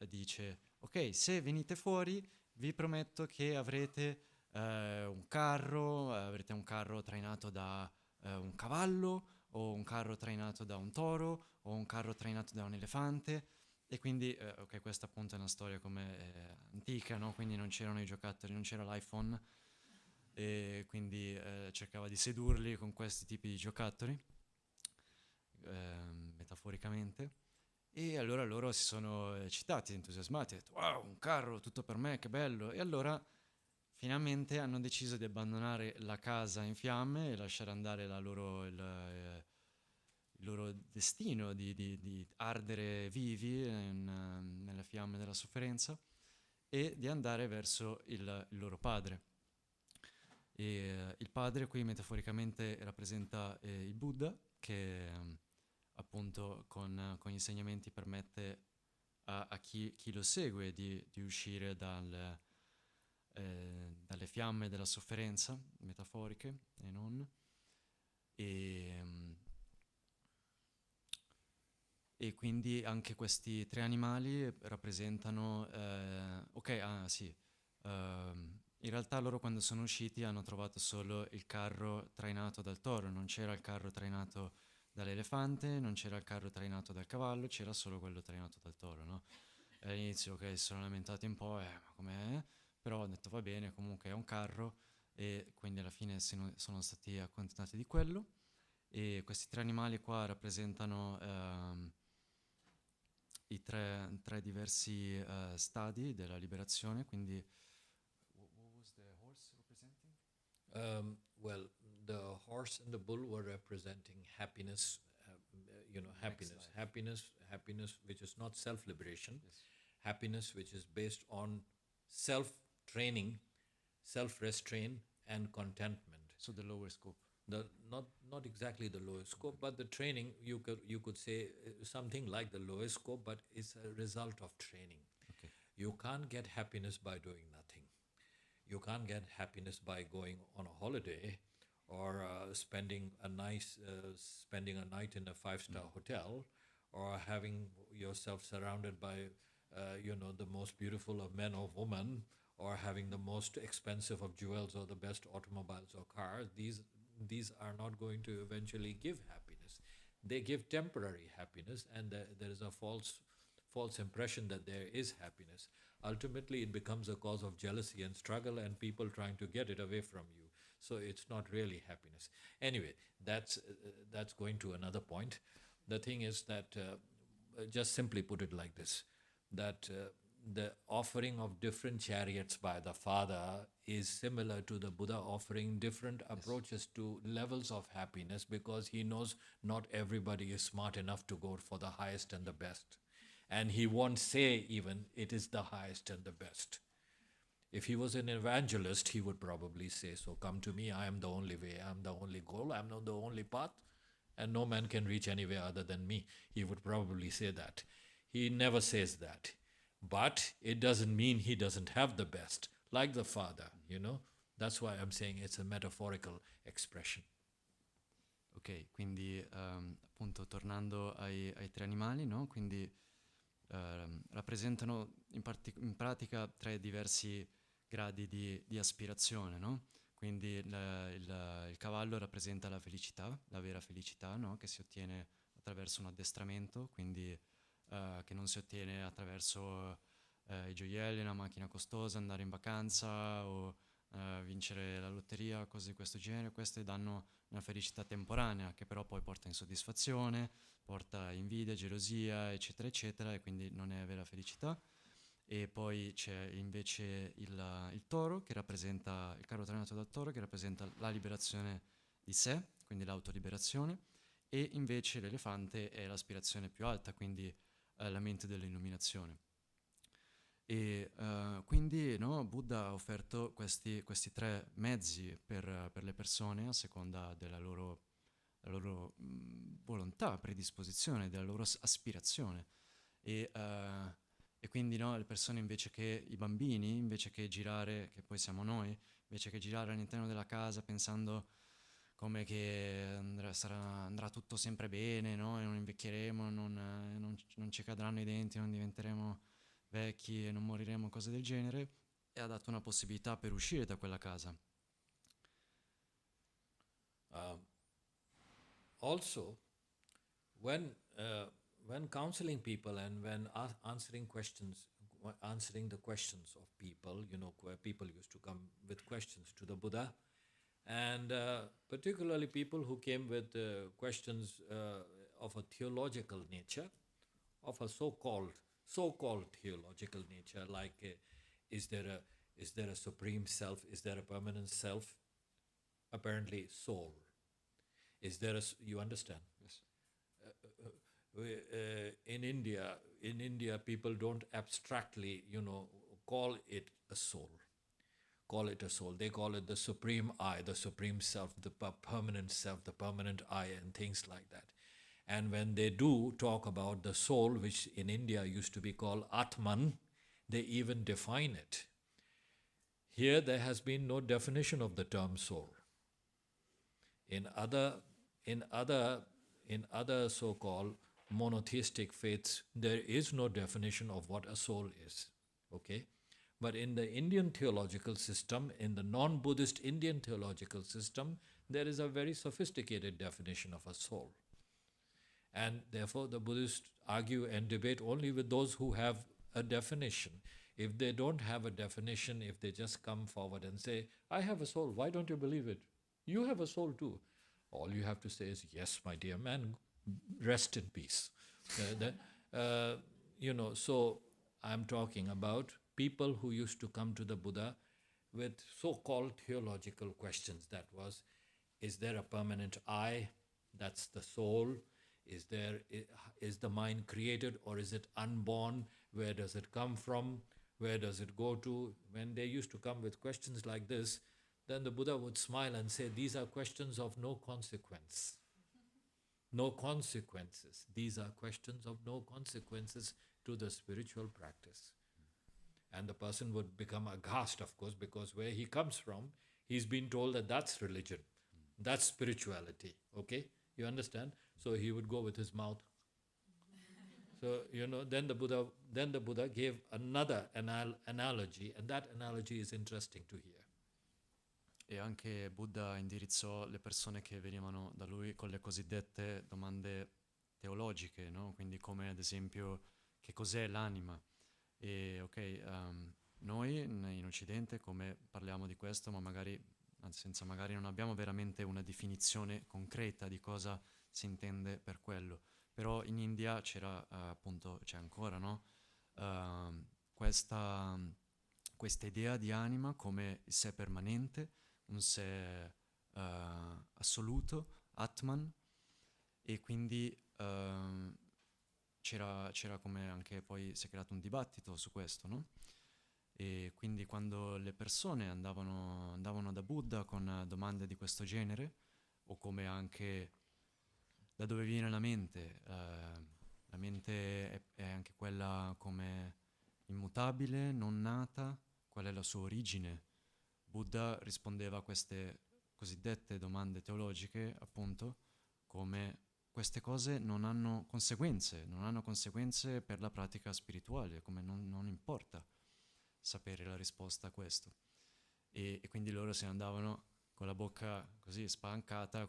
dice: ok, se venite fuori vi prometto che avrete avrete un carro trainato da un cavallo, o un carro trainato da un toro, o un carro trainato da un elefante. E quindi, ok, questa appunto è una storia come antica, no? Quindi non c'erano i giocattoli, non c'era l'iPhone, e quindi cercava di sedurli con questi tipi di giocattoli, metaforicamente. E allora loro si sono eccitati, entusiasmati, hanno detto: wow, un carro, tutto per me, che bello. E allora finalmente hanno deciso di abbandonare la casa in fiamme e lasciare andare il loro destino di ardere vivi nelle fiamme della sofferenza, e di andare verso il loro padre. E il padre qui metaforicamente rappresenta il Buddha, che appunto con gli insegnamenti permette a chi lo segue di uscire dalle fiamme della sofferenza, metaforiche e non. E quindi anche questi 3 animali rappresentano... in realtà loro, quando sono usciti, hanno trovato solo il carro trainato dal toro, non c'era il carro trainato dall'elefante, non c'era il carro trainato dal cavallo, c'era solo quello trainato dal toro, no? E all'inizio, ok, si sono lamentati un po', ma com'è? Però ho detto: va bene, comunque è un carro, e quindi alla fine sono stati accontentati di quello. E questi 3 animali qua rappresentano i tre diversi stadi della liberazione. Quindi what was the horse representing? Well, the horse and the bull were representing happiness, happiness which is not self-liberation, happiness which is based on self-training, self-restraint, and contentment. So the lower scope. Not exactly the lowest scope, but the training, you could say something like the lowest scope, but it's a result of training. Okay. You can't get happiness by doing nothing. You can't get happiness by going on a holiday or spending a night in a 5-star hotel, or having yourself surrounded by the most beautiful of men or women, or having the most expensive of jewels or the best automobiles or cars. These are not going to eventually give happiness. They give temporary happiness, and there is a false impression that there is happiness. Ultimately, it becomes a cause of jealousy and struggle, and people trying to get it away from you. So it's not really happiness. Anyway, that's going to another point. The thing is that, just simply put it like this, that the offering of different chariots by the Father is similar to the Buddha offering different approaches to levels of happiness, because he knows not everybody is smart enough to go for the highest and the best. And he won't say even it is the highest and the best. If he was an evangelist, he would probably say, so come to me, I am the only way, I am the only goal, I am the only path, and no man can reach anywhere other than me. He would probably say that. He never says that. But it doesn't mean he doesn't have the best, like the Father, That's why I'm saying it's a metaphorical expression. Ok, quindi appunto tornando ai 3 animali, no? Quindi rappresentano in pratica 3 diversi gradi di aspirazione, no? Quindi il cavallo rappresenta la felicità, la vera felicità, no? Che si ottiene attraverso un addestramento, quindi che non si ottiene attraverso i gioielli, una macchina costosa, andare in vacanza o vincere la lotteria, cose di questo genere. Queste danno una felicità temporanea che però poi porta insoddisfazione, porta invidia, gelosia, eccetera, eccetera, e quindi non è vera felicità. E poi c'è invece il toro, che rappresenta il carro trainato dal toro, che rappresenta la liberazione di sé, quindi l'autoliberazione, e invece l'elefante è l'aspirazione più alta, quindi la mente dell'illuminazione. E quindi Buddha ha offerto questi 3 mezzi per le persone a seconda della loro volontà, predisposizione, della loro aspirazione. E quindi le persone, invece che i bambini, invece che girare, che poi siamo noi, invece che girare all'interno della casa pensando come che andrà tutto sempre bene, no? E non invecchieremo, non ci cadranno i denti, non diventeremo vecchi e non moriremo, cose del genere, e ha dato una possibilità per uscire da quella casa. Also, when counseling people and when answering the questions of people, where people used to come with questions to the Buddha, and particularly people who came with questions of a theological nature, of a so-called theological nature, like is there a supreme self? Is there a permanent self? Apparently, soul. Is there you understand? Yes. In India, people don't abstractly, call it a soul. They call it the supreme I, the supreme self, the permanent self, the permanent I, and things like that. And when they do talk about the soul, which in India used to be called Atman, they even define it. Here, there has been no definition of the term soul. In other so-called monotheistic faiths, there is no definition of what a soul is. Okay? But in the Indian theological system, in the non-Buddhist Indian theological system, there is a very sophisticated definition of a soul. And therefore, the Buddhists argue and debate only with those who have a definition. If they don't have a definition, if they just come forward and say, I have a soul, why don't you believe it? You have a soul too. All you have to say is, yes, my dear man, rest in peace. So I'm talking about people who used to come to the Buddha with so-called theological questions. That was, is there a permanent I? That's the soul. Is the mind created or is it unborn? Where does it come from? Where does it go to? When they used to come with questions like this, then the Buddha would smile and say, these are questions of no consequence. No consequences. These are questions of no consequences to the spiritual practice. And the person would become aghast, of course, because where he comes from, he's been told that that's religion, that's spirituality, okay? You understand? So he would go with his mouth. So, then the Buddha gave another analogy, and that analogy is interesting to hear. E anche Buddha indirizzò le persone che venivano da lui con le cosiddette domande teologiche, no? Quindi come ad esempio che cos'è l'anima? E noi in Occidente come parliamo di questo, ma magari non abbiamo veramente una definizione concreta di cosa si intende per quello. Però in India c'era c'è ancora, no? Questa idea di anima come il sé permanente, un sé assoluto, Atman, e quindi c'era come anche poi si è creato un dibattito su questo, no? E quindi quando le persone andavano da Buddha con domande di questo genere, o come anche da dove viene la mente è anche quella come immutabile, non nata, qual è la sua origine? Buddha rispondeva a queste cosiddette domande teologiche, appunto, come queste cose non hanno conseguenze per la pratica spirituale, come non importa sapere la risposta a questo. E quindi loro se ne andavano con la bocca così spalancata,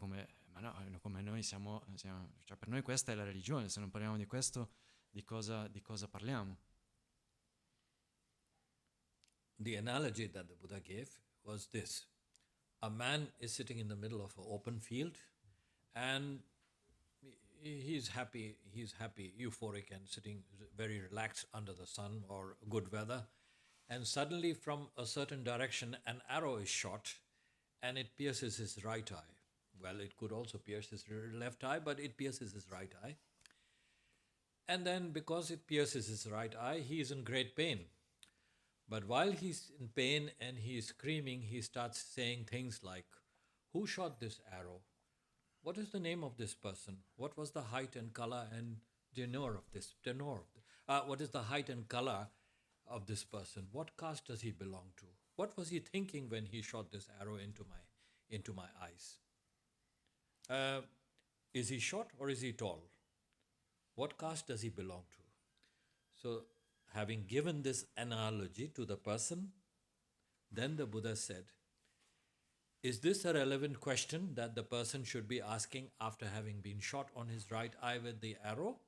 ma no, come noi siamo, cioè per noi questa è la religione, se non parliamo di questo, di cosa parliamo? The analogy that the Buddha gave was this. A man is sitting in the middle of an open field and he's happy, euphoric and sitting very relaxed under the sun or good weather. And suddenly from a certain direction an arrow is shot and it pierces his right eye. Well, it could also pierce his left eye, but it pierces his right eye. And then because it pierces his right eye, he is in great pain. But while he's in pain and he's screaming, he starts saying things like, who shot this arrow? What is the name of this person? What was the height and color and tenor of this? What is the height and color of this person? What caste does he belong to? What was he thinking when he shot this arrow into my eyes? Is he short or is he tall? What caste does he belong to? So, having given this analogy to the person, then the Buddha said, is this a relevant question that the person should be asking after having been shot on his right eye with the arrow?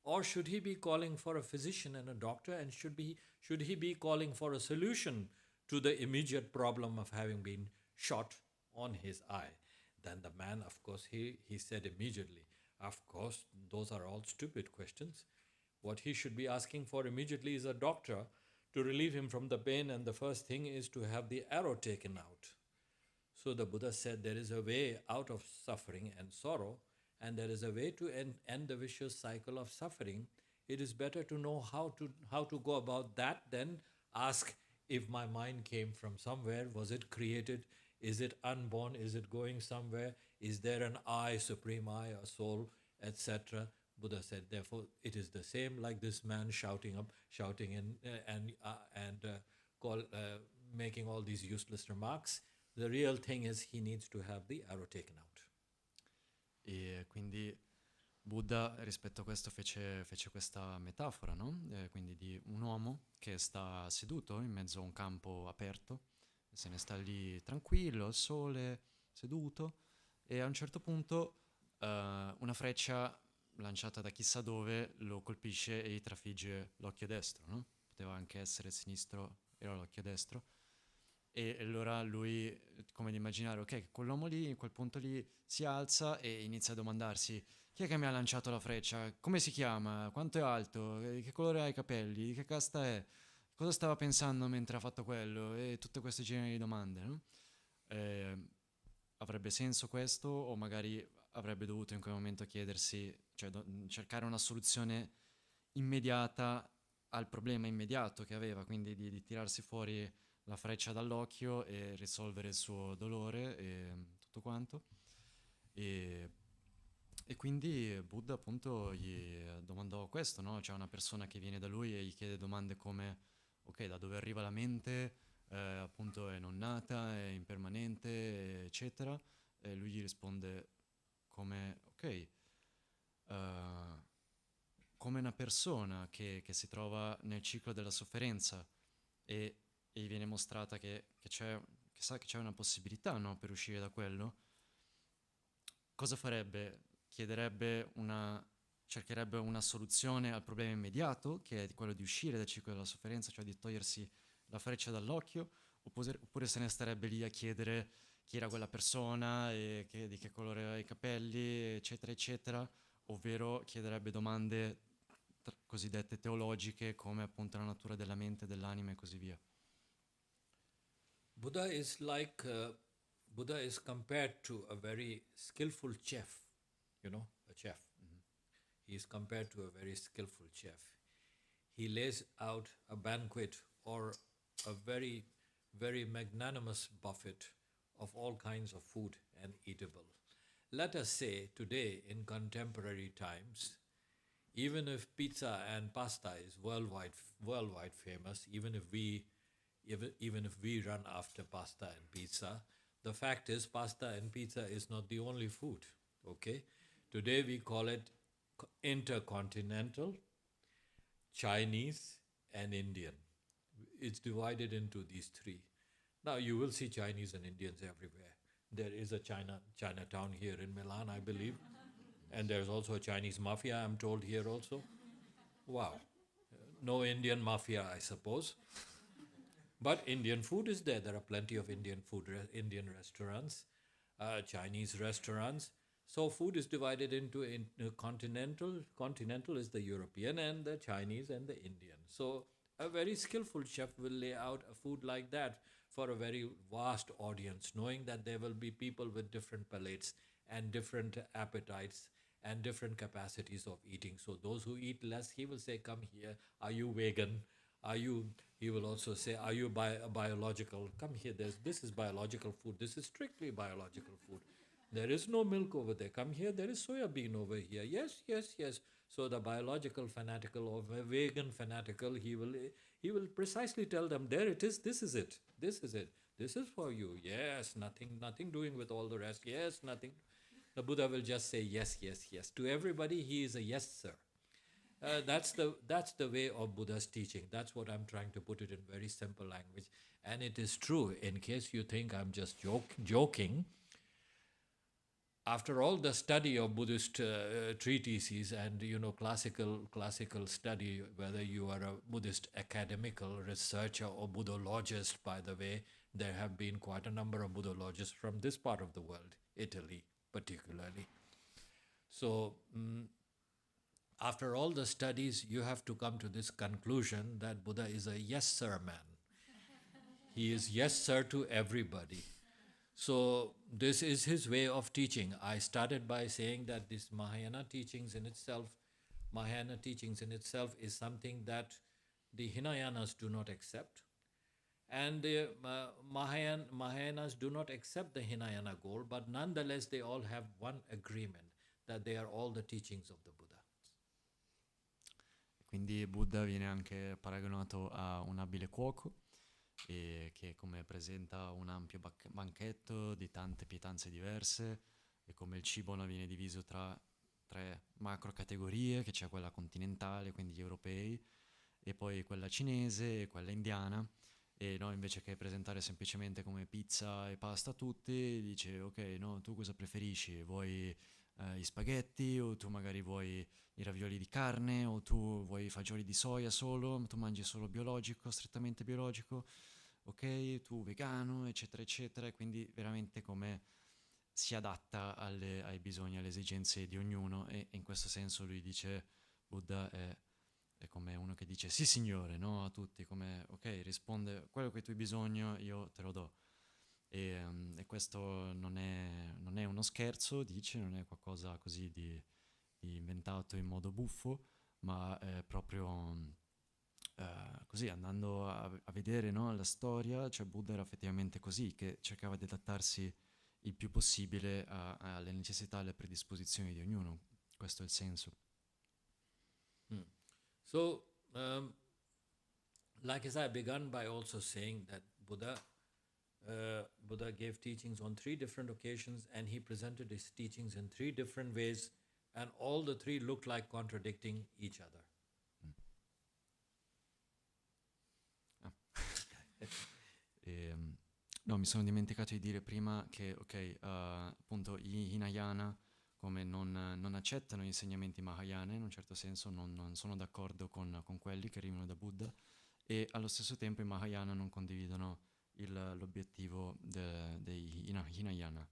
Or should he be calling for a physician and a doctor, and should he be calling for a solution to the immediate problem of having been shot on his eye? Then the man, of course, he said immediately, of course, those are all stupid questions. What he should be asking for immediately is a doctor to relieve him from the pain, and the first thing is to have the arrow taken out. So the Buddha said there is a way out of suffering and sorrow, and there is a way to end the vicious cycle of suffering. It is better to know how to go about that than ask if my mind came from somewhere, was it created, is it unborn, is it going somewhere, is there an I, supreme I, a soul, etc. Buddha said, therefore, it is the same like this man shouting making all these useless remarks. The real thing is he needs to have the arrow taken out. E quindi Buddha rispetto a questo fece questa metafora, no? Quindi di un uomo che sta seduto in mezzo a un campo aperto, se ne sta lì tranquillo, al sole, seduto, e a un certo punto una freccia lanciata da chissà dove lo colpisce e gli trafigge l'occhio destro, no? Poteva anche essere sinistro, era l'occhio destro. E allora lui, come di immaginare, ok, quell'uomo lì, in quel punto lì, si alza e inizia a domandarsi: chi è che mi ha lanciato la freccia? Come si chiama? Quanto è alto? Che colore ha i capelli? Di che casta è? Cosa stava pensando mentre ha fatto quello? E tutte queste generi di domande, no? Avrebbe senso questo, o magari avrebbe dovuto in quel momento chiedersi, cioè cercare una soluzione immediata al problema immediato che aveva, quindi di tirarsi fuori la freccia dall'occhio e risolvere il suo dolore e tutto quanto. E quindi Buddha appunto gli domandò questo, no? C'è una persona che viene da lui e gli chiede domande come, ok, da dove arriva la mente? Appunto è non nata, è impermanente, eccetera. E lui gli risponde come, ok, come una persona che si trova nel ciclo della sofferenza e gli viene mostrata che sa che c'è una possibilità, no, per uscire da quello, cosa farebbe? Cercherebbe una soluzione al problema immediato, che è quello di uscire dal ciclo della sofferenza, cioè di togliersi la freccia dall'occhio, oppure se ne starebbe lì a chiedere chi era quella persona e di che colore aveva i capelli, eccetera, eccetera, ovvero chiederebbe domande cosiddette teologiche come appunto la natura della mente, dell'anima e così via. Buddha is like Buddha is compared to a very skillful chef, a chef. He is compared to a very skillful chef. He lays out a banquet or a very, very magnanimous buffet of all kinds of food and eatable. Let us say today in contemporary times, even if pizza and pasta is worldwide famous, even if we run after pasta and pizza, the fact is pasta and pizza is not the only food. Okay, today we call it intercontinental, Chinese, and Indian. It's divided into these three. Now you will see Chinese and Indians everywhere. There is a Chinatown here in Milan, I believe, and there's also a Chinese mafia, I'm told, here also. Wow. No Indian mafia, I suppose. But Indian food is there. There are plenty of Indian food, Indian restaurants, Chinese restaurants. So food is divided into continental. Continental is the European and the Chinese and the Indian. So a very skillful chef will lay out a food like that for a very vast audience, knowing that there will be people with different palates and different appetites and different capacities of eating. So those who eat less, he will say, come here, are you vegan? He will also say, are you biological? Come here, this is biological food. This is strictly biological food. There is no milk over there. Come here, there is soya bean over here. Yes, yes, yes. So the biological fanatical or vegan fanatical, he will precisely tell them, there it is, this is it. This is it. This is for you. Yes, nothing doing with all the rest. Yes, nothing. The Buddha will just say yes, yes, yes. To everybody, he is a yes, sir. That's the way of Buddha's teaching. That's what I'm trying to put it in very simple language. And it is true, in case you think I'm just joking. After all the study of Buddhist treatises and classical study, whether you are a Buddhist academical researcher or Buddhologist, by the way, there have been quite a number of Buddhologists from this part of the world, Italy particularly. So after all the studies, you have to come to this conclusion that Buddha is a yes sir man. He is yes sir to everybody. So this is his way of teaching. I started by saying that this Mahayana teachings in itself is something that the Hinayanas do not accept. And the Mahayanas do not accept the Hinayana goal, but nonetheless they all have one agreement, that they are all the teachings of the Buddha. Quindi Buddha viene anche paragonato a un abile cuoco che come presenta un ampio banchetto di tante pietanze diverse e come il cibo non viene diviso tra 3 macro categorie, che c'è quella continentale, quindi gli europei, e poi quella cinese e quella indiana, e no, invece che presentare semplicemente come pizza e pasta a tutti, dice ok, no, tu cosa preferisci? Vuoi gli spaghetti, o tu magari vuoi i ravioli di carne, o tu vuoi i fagioli di soia solo, tu mangi solo biologico, strettamente biologico, ok, tu vegano, eccetera, eccetera, e quindi veramente come si adatta ai bisogni, alle esigenze di ognuno, e in questo senso lui dice, Buddha è come uno che dice sì signore, no, a tutti, come ok, risponde quello che tu hai bisogno, io te lo do. E questo non è uno scherzo, dice, non è qualcosa così di inventato in modo buffo, ma è proprio così, andando a vedere, no, la storia, cioè Buddha era effettivamente così, che cercava di adattarsi il più possibile alle necessità e alle predisposizioni di ognuno. Questo è il senso. So, like as I began by also saying that Buddha gave teachings on 3 different occasions, and he presented his teachings in 3 different ways, and all the 3 looked like contradicting each other. No, mi sono dimenticato di dire prima che, appunto, gli Hinayana, come non accettano gli insegnamenti Mahayana, in un certo senso non sono d'accordo con quelli che arrivano da Buddha, e allo stesso tempo i Mahayana non condividono l'obiettivo dei Hinayana.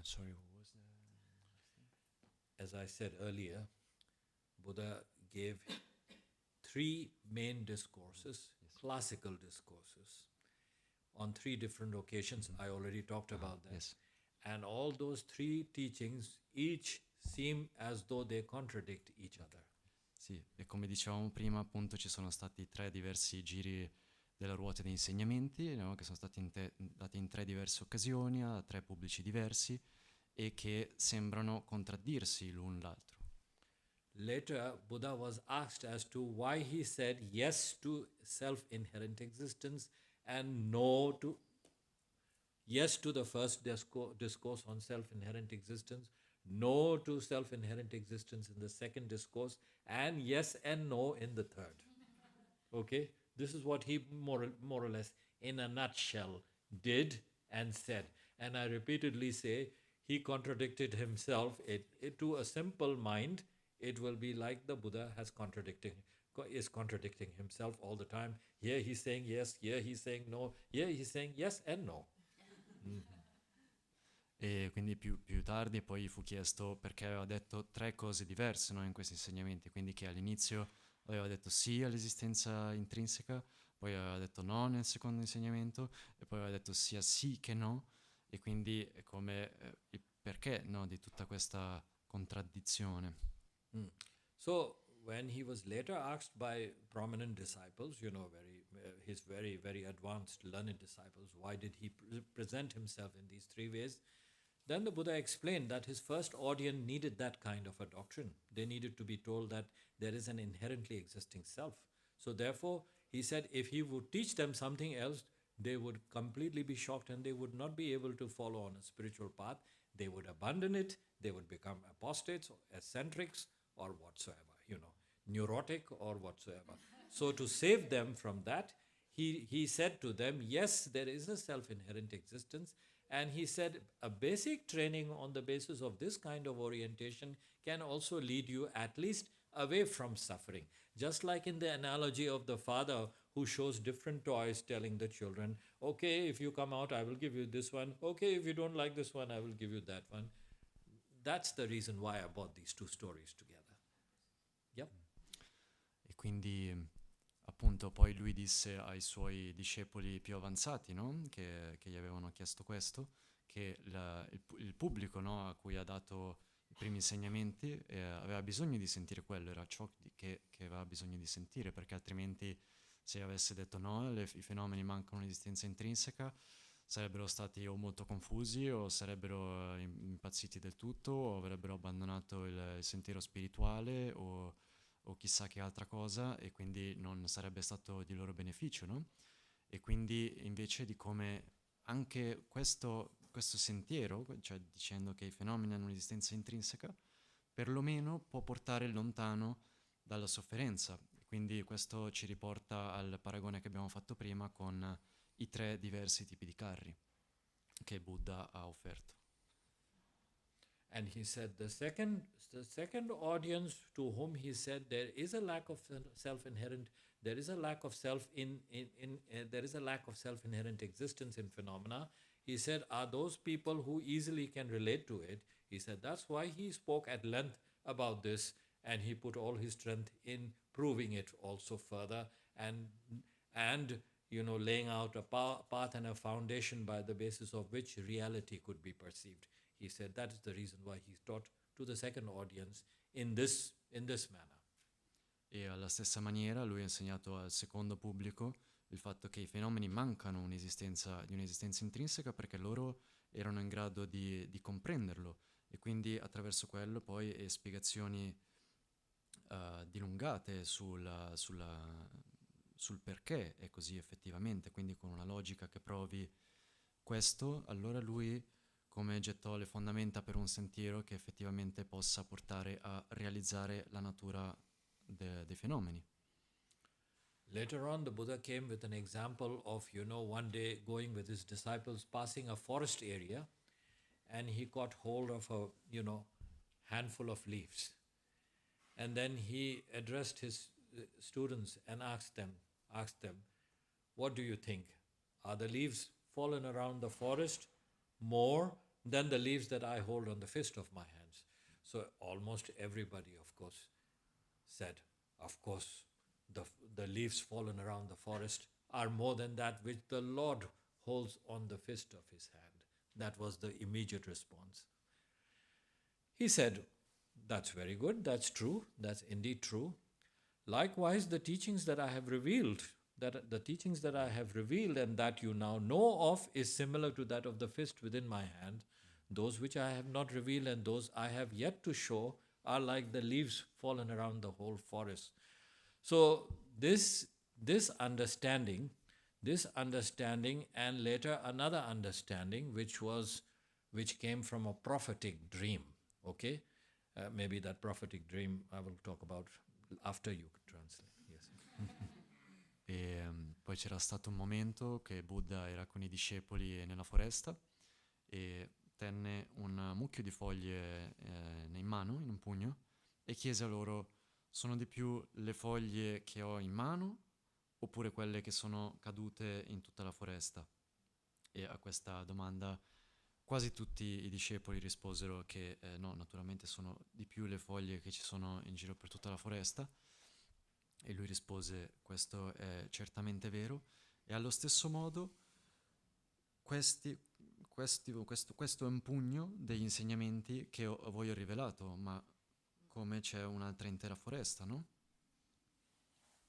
Sorry, what was that? As I said earlier, Buddha gave 3 main discourses, classical discourses, on 3 different occasions. I already talked about that. Yes. And all those 3 teachings, each seem as though they contradict each other. Sì, e come dicevamo prima, appunto, ci sono stati 3 diversi giri della ruota degli insegnamenti, no? Che sono stati dati in 3 diverse occasioni, a 3 pubblici diversi, e che sembrano contraddirsi l'un l'altro. Later, Buddha was asked as to why he said yes to self-inherent existence and yes to the first discourse on self-inherent existence, no to self-inherent existence in the second discourse, and yes and no in the third. Okay? This is what he more or less, in a nutshell, did and said. And I repeatedly say, he contradicted himself. To a simple mind, it will be like the Buddha is contradicting himself all the time. Here he's saying yes, here he's saying no, here he's saying yes and no. E quindi più tardi poi fu chiesto perché aveva detto 3 cose diverse, no, in questi insegnamenti, quindi che all'inizio aveva detto sì all'esistenza intrinseca, poi aveva detto no nel secondo insegnamento, e poi aveva detto sia sì che no, e quindi è come il perché, no, di tutta questa contraddizione. So when he was later asked by prominent disciples, his very, very advanced, learned disciples, why did he present himself in these 3 ways? Then the Buddha explained that his first audience needed that kind of a doctrine. They needed to be told that there is an inherently existing self. So therefore, he said if he would teach them something else, they would completely be shocked and they would not be able to follow on a spiritual path. They would abandon it, they would become apostates, eccentrics, or whatsoever, neurotic or whatsoever. So to save them from that, he said to them, yes, there is a self-inherent existence. And he said, a basic training on the basis of this kind of orientation can also lead you at least away from suffering. Just like in the analogy of the father who shows different toys telling the children, okay, if you come out, I will give you this one. Okay, if you don't like this one, I will give you that one. That's the reason why I brought these 2 stories together. Yep. E quindi appunto poi lui disse ai suoi discepoli più avanzati, no? che gli avevano chiesto questo, che il pubblico, no, a cui ha dato i primi insegnamenti aveva bisogno di sentire quello, era ciò che aveva bisogno di sentire, perché altrimenti se avesse detto no, i fenomeni mancano un'esistenza intrinseca, sarebbero stati o molto confusi o sarebbero impazziti del tutto o avrebbero abbandonato il sentiero spirituale o chissà che altra cosa, e quindi non sarebbe stato di loro beneficio, no? E quindi invece di come anche questo sentiero, cioè dicendo che i fenomeni hanno un'esistenza intrinseca, perlomeno può portare lontano dalla sofferenza. Quindi questo ci riporta al paragone che abbiamo fatto prima con i 3 diversi tipi di carri che Buddha ha offerto. And he said the second audience to whom he said there is a lack of self-inherent, there is a lack of there is a lack of self-inherent existence in phenomena. He said, are those people who easily can relate to it? He said that's why he spoke at length about this, and he put all his strength in proving it also further. and laying out a path and a foundation by the basis of which reality could be perceived. He said that is the reason why he taught to the second audience in this manner. E alla stessa maniera lui ha insegnato al secondo pubblico il fatto che i fenomeni mancano di un'esistenza intrinseca perché loro erano in grado di comprenderlo, e quindi attraverso quello poi spiegazioni dilungate sul perché è così effettivamente, quindi con una logica che provi questo, allora lui come gettò le fondamenta per un sentiero che effettivamente possa portare a realizzare la natura dei fenomeni. Later on, the Buddha came with an example of, one day going with his disciples, passing a forest area, and he caught hold of a, handful of leaves. And then he addressed his students and asked them, what do you think? Are the leaves fallen around the forest more than the leaves that I hold on the fist of my hands? So almost everybody, of course, said, of course, the leaves fallen around the forest are more than that which the Lord holds on the fist of his hand. That was the immediate response. He said, that's very good, that's true, that's indeed true. Likewise, the teachings that I have revealed, and that you now know of is similar to that of the fist within my hand. Those which I have not revealed and those I have yet to show are like the leaves fallen around the whole forest. So this understanding, and later another understanding, which came from a prophetic dream. Okay, maybe that prophetic dream I will talk about after you translate. Yes. Poi c'era stato un momento che Buddha era con i discepoli nella foresta e tenne un mucchio di foglie in mano, in un pugno, e chiese a loro: sono di più le foglie che ho in mano oppure quelle che sono cadute in tutta la foresta? E a questa domanda quasi tutti i discepoli risposero che no, naturalmente sono di più le foglie che ci sono in giro per tutta la foresta. E lui rispose: questo è certamente vero, e allo stesso modo questo è un pugno degli insegnamenti che a voi ho rivelato, ma come c'è un'altra intera foresta, no?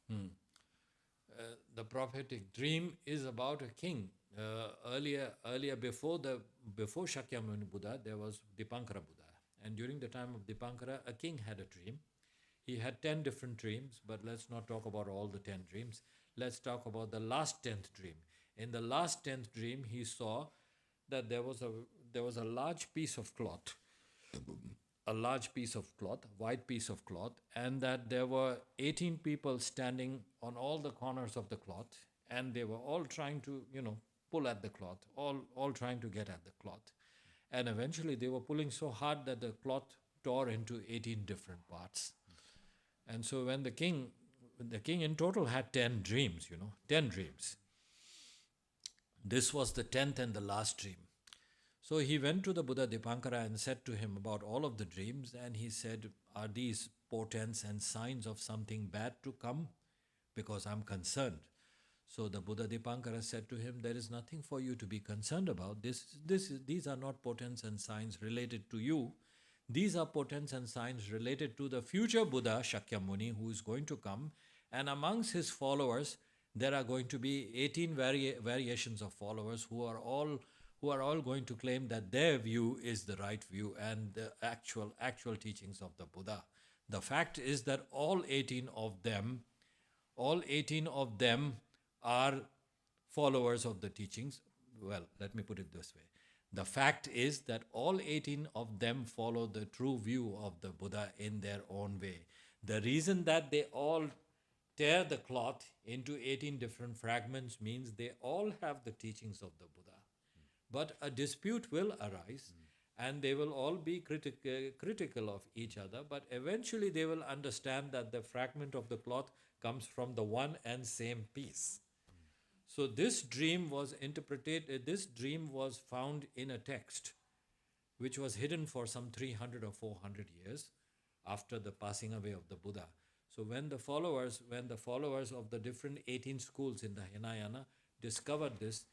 The prophetic dream is about a king. Earlier before Shakyamuni Buddha, there was Dipankara Buddha. And during the time of Dipankara, a king had a dream. He had 10 different dreams, but let's not talk about all the 10 dreams. Let's talk about the last 10th dream. In the last 10th dream, he saw that there was a large piece of cloth, white piece of cloth, and that there were 18 people standing on all the corners of the cloth, and they were all trying to, pull at the cloth, all trying to get at the cloth. And eventually they were pulling so hard that the cloth tore into 18 different parts. And so when the king in total had 10 dreams, 10 dreams. This was the 10th and the last dream. So he went to the Buddha Dipankara and said to him about all of the dreams, and he said, are these portents and signs of something bad to come? Because I'm concerned. So the Buddha Dipankara said to him, there is nothing for you to be concerned about. These are not portents and signs related to you. These are portents and signs related to the future Buddha Shakyamuni who is going to come. And amongst his followers, there are going to be 18 variations of followers who are all going to claim that their view is the right view and the actual teachings of the Buddha. The fact is that all 18 of them are followers of the teachings. Well, let me put it this way. The fact is that all 18 of them follow the true view of the Buddha in their own way. The reason that they all tear the cloth into 18 different fragments means they all have the teachings of the Buddha. But a dispute will arise, and they will all be critical of each other, but eventually they will understand that the fragment of the cloth comes from the one and same piece. So this dream was found in a text which was hidden for some 300 or 400 years after the passing away of the Buddha. So when the followers of the different 18 schools in the Hinayana discovered this,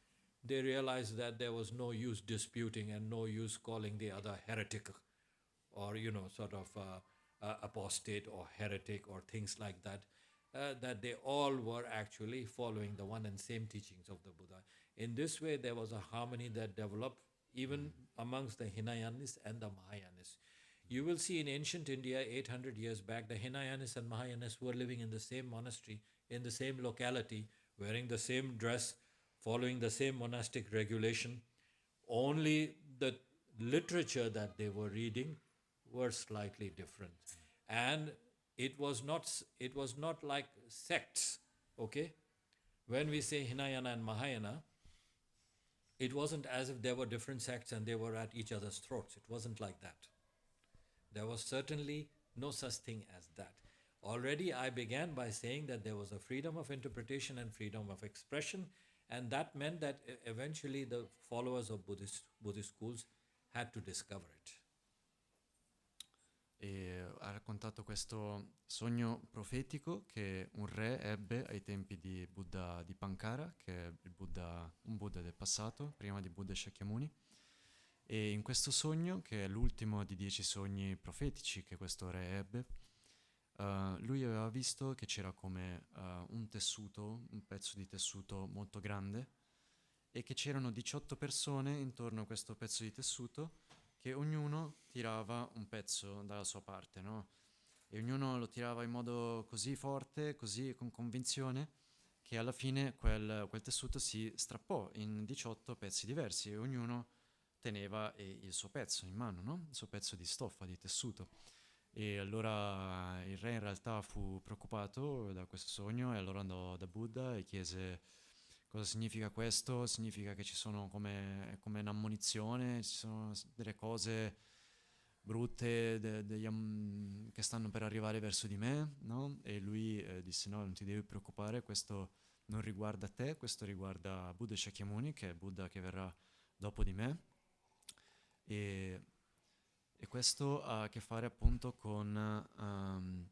they realized that there was no use disputing and no use calling the other heretic or, sort of apostate or heretic or things like that, that they all were actually following the one and same teachings of the Buddha. In this way, there was a harmony that developed even amongst the Hinayanists and the Mahayanists. You will see in ancient India, 800 years back, the Hinayanists and Mahayanists were living in the same monastery, in the same locality, wearing the same dress, following the same monastic regulation. Only the literature that they were reading were slightly different. And it was not like sects, okay? When we say Hinayana and Mahayana, it wasn't as if there were different sects and they were at each other's throats. It wasn't like that. There was certainly no such thing as that. Already I began by saying that there was a freedom of interpretation and freedom of expression, and that meant that eventually the followers of Buddhist schools had to discover it. E ha raccontato questo sogno profetico che un re ebbe ai tempi di Buddha di Pankara, che è un Buddha del passato, prima di Buddha Shakyamuni. E in questo sogno, che è l'ultimo di 10 sogni profetici che questo re ebbe, lui aveva visto che c'era come un pezzo di tessuto molto grande, e che c'erano 18 persone intorno a questo pezzo di tessuto, che ognuno tirava un pezzo dalla sua parte, no? E ognuno lo tirava in modo così forte, così con convinzione, che alla fine quel tessuto si strappò in 18 pezzi diversi e ognuno teneva il suo pezzo in mano, no? Il suo pezzo di stoffa, di tessuto. E allora il re in realtà fu preoccupato da questo sogno e allora andò da Buddha e chiese: cosa significa questo? Significa che ci sono come un'ammonizione, ci sono delle cose brutte che stanno per arrivare verso di me, no? E lui disse: no, non ti devi preoccupare, questo non riguarda te, questo riguarda Buddha Shakyamuni, che è Buddha che verrà dopo di me. E questo ha a che fare appunto con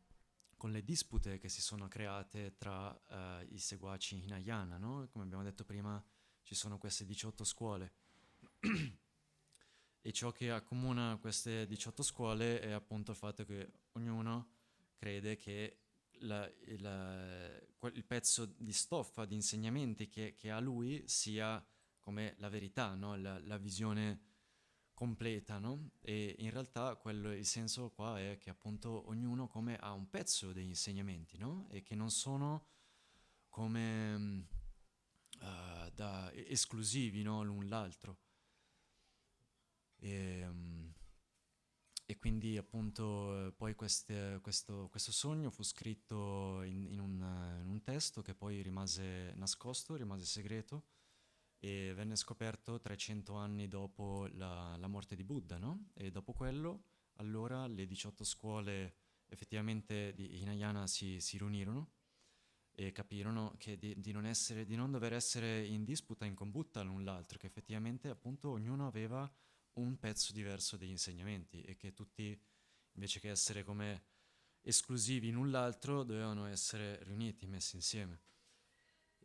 le dispute che si sono create tra i seguaci Hinayana, no? Come abbiamo detto prima, ci sono queste 18 scuole e ciò che accomuna queste 18 scuole è appunto il fatto che ognuno crede che il pezzo di stoffa, di insegnamenti che ha lui sia come la verità, no? La visione completa, no? E in realtà il senso qua è che appunto ognuno come ha un pezzo degli insegnamenti, no? E che non sono come esclusivi, no? L'un l'altro. E quindi appunto poi questo sogno fu scritto in un testo che poi rimase nascosto, rimase segreto, e venne scoperto 300 anni dopo la morte di Buddha, no? E dopo quello, allora le 18 scuole effettivamente di Hinayana si riunirono e capirono che di non dover essere in disputa, in combutta l'un l'altro, che effettivamente appunto ognuno aveva un pezzo diverso degli insegnamenti e che tutti, invece che essere come esclusivi l'un l'altro, dovevano essere riuniti, messi insieme.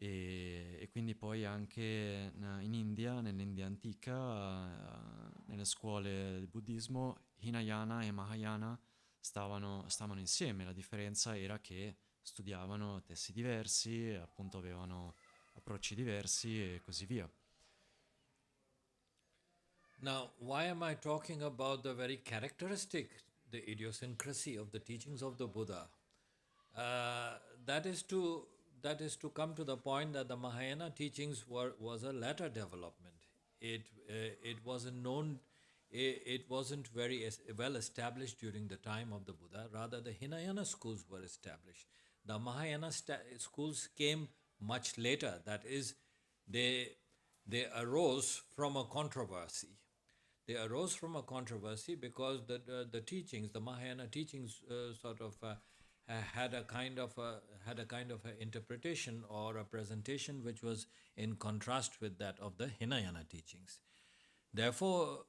E quindi poi anche in India, nell'India antica, nelle scuole del buddismo, Hinayana e Mahayana stavano insieme. La differenza era che studiavano testi diversi, appunto avevano approcci diversi e così via. Now, why am I talking about the very characteristic, the idiosyncrasy of the teachings of the Buddha? That is to come to the point that the Mahayana teachings was a later development. It wasn't known. It wasn't very well established during the time of the Buddha. Rather, the Hinayana schools were established. The Mahayana schools came much later. That is, they arose from a controversy. They arose from a controversy because the teachings, the Mahayana teachings, had a kind of a interpretation or a presentation which was in contrast with that of the Hinayana teachings. Therefore,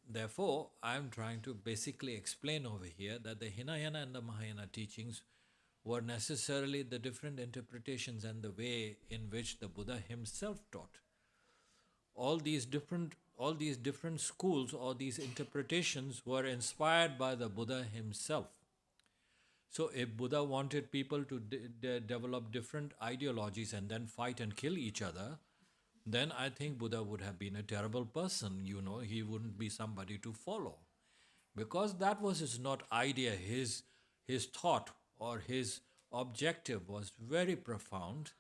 therefore, I'm trying to basically explain over here that the Hinayana and the Mahayana teachings were necessarily the different interpretations and the way in which the Buddha himself taught. All these different schools or these interpretations were inspired by the Buddha himself. So if Buddha wanted people to develop different ideologies and then fight and kill each other, then I think Buddha would have been a terrible person. He wouldn't be somebody to follow. Because that was his not idea, his thought or his objective was very profound.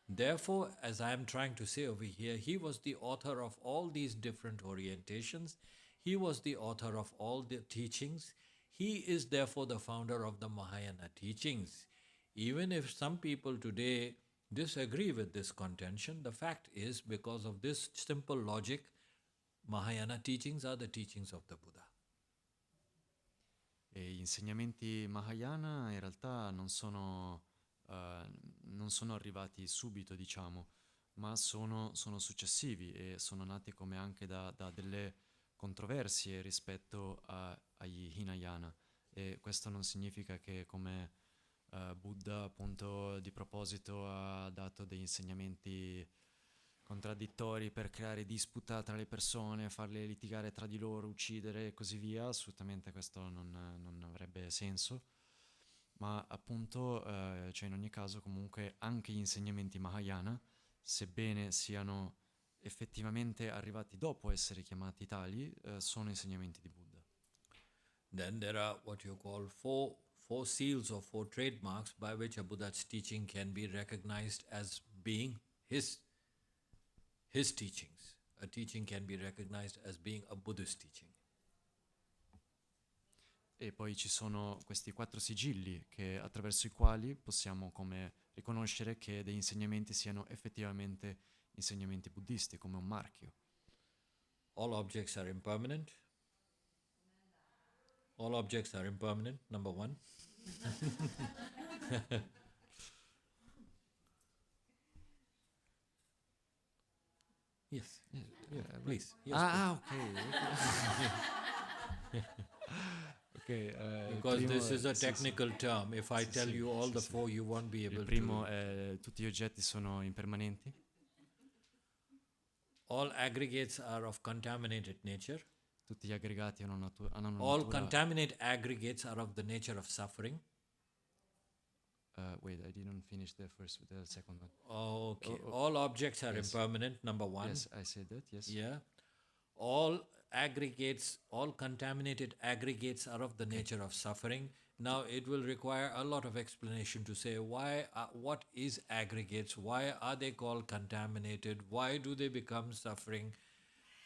Therefore, as I am trying to say over here, he was the author of all these different orientations. He was the author of all the teachings. He is therefore the founder of the Mahayana teachings. Even if some people today disagree with this contention, the fact is, because of this simple logic, Mahayana teachings are the teachings of the Buddha. E gli insegnamenti Mahayana in realtà non sono arrivati subito, diciamo, ma sono successivi e sono nati come anche da delle controversie rispetto agli Hinayana. E questo non significa che come Buddha appunto di proposito ha dato degli insegnamenti contraddittori per creare disputa tra le persone, farle litigare tra di loro, uccidere e così via. Assolutamente questo non avrebbe senso, ma appunto cioè in ogni caso comunque anche gli insegnamenti Mahayana, sebbene siano effettivamente arrivati dopo essere chiamati tali, sono insegnamenti di Buddha. Then there are what you call four seals or four trademarks by which a Buddha's teaching can be recognized as being his teachings. A teaching can be recognized as being a Buddhist teaching. E poi ci sono questi 4 sigilli attraverso i quali possiamo come riconoscere che degli insegnamenti siano effettivamente insegnamenti buddisti, come un marchio. All objects are impermanent. All objects are impermanent, number one. Yes. Please. Yes, ok. Because this is a technical term. If I tell you all the four, you won't be able to. Il primo è tutti gli oggetti sono impermanenti. All aggregates are of contaminated nature. Tutti gli aggregati hanno una All natura. contaminated aggregates are of the nature of suffering. Wait, I didn't finish the second one. Okay. All objects are impermanent, number one. Yes, I said that, yes. Yeah. All aggregates, all contaminated aggregates are of the nature of suffering. Now it will require a lot of explanation to say what is aggregates, why are they called contaminated, why do they become suffering.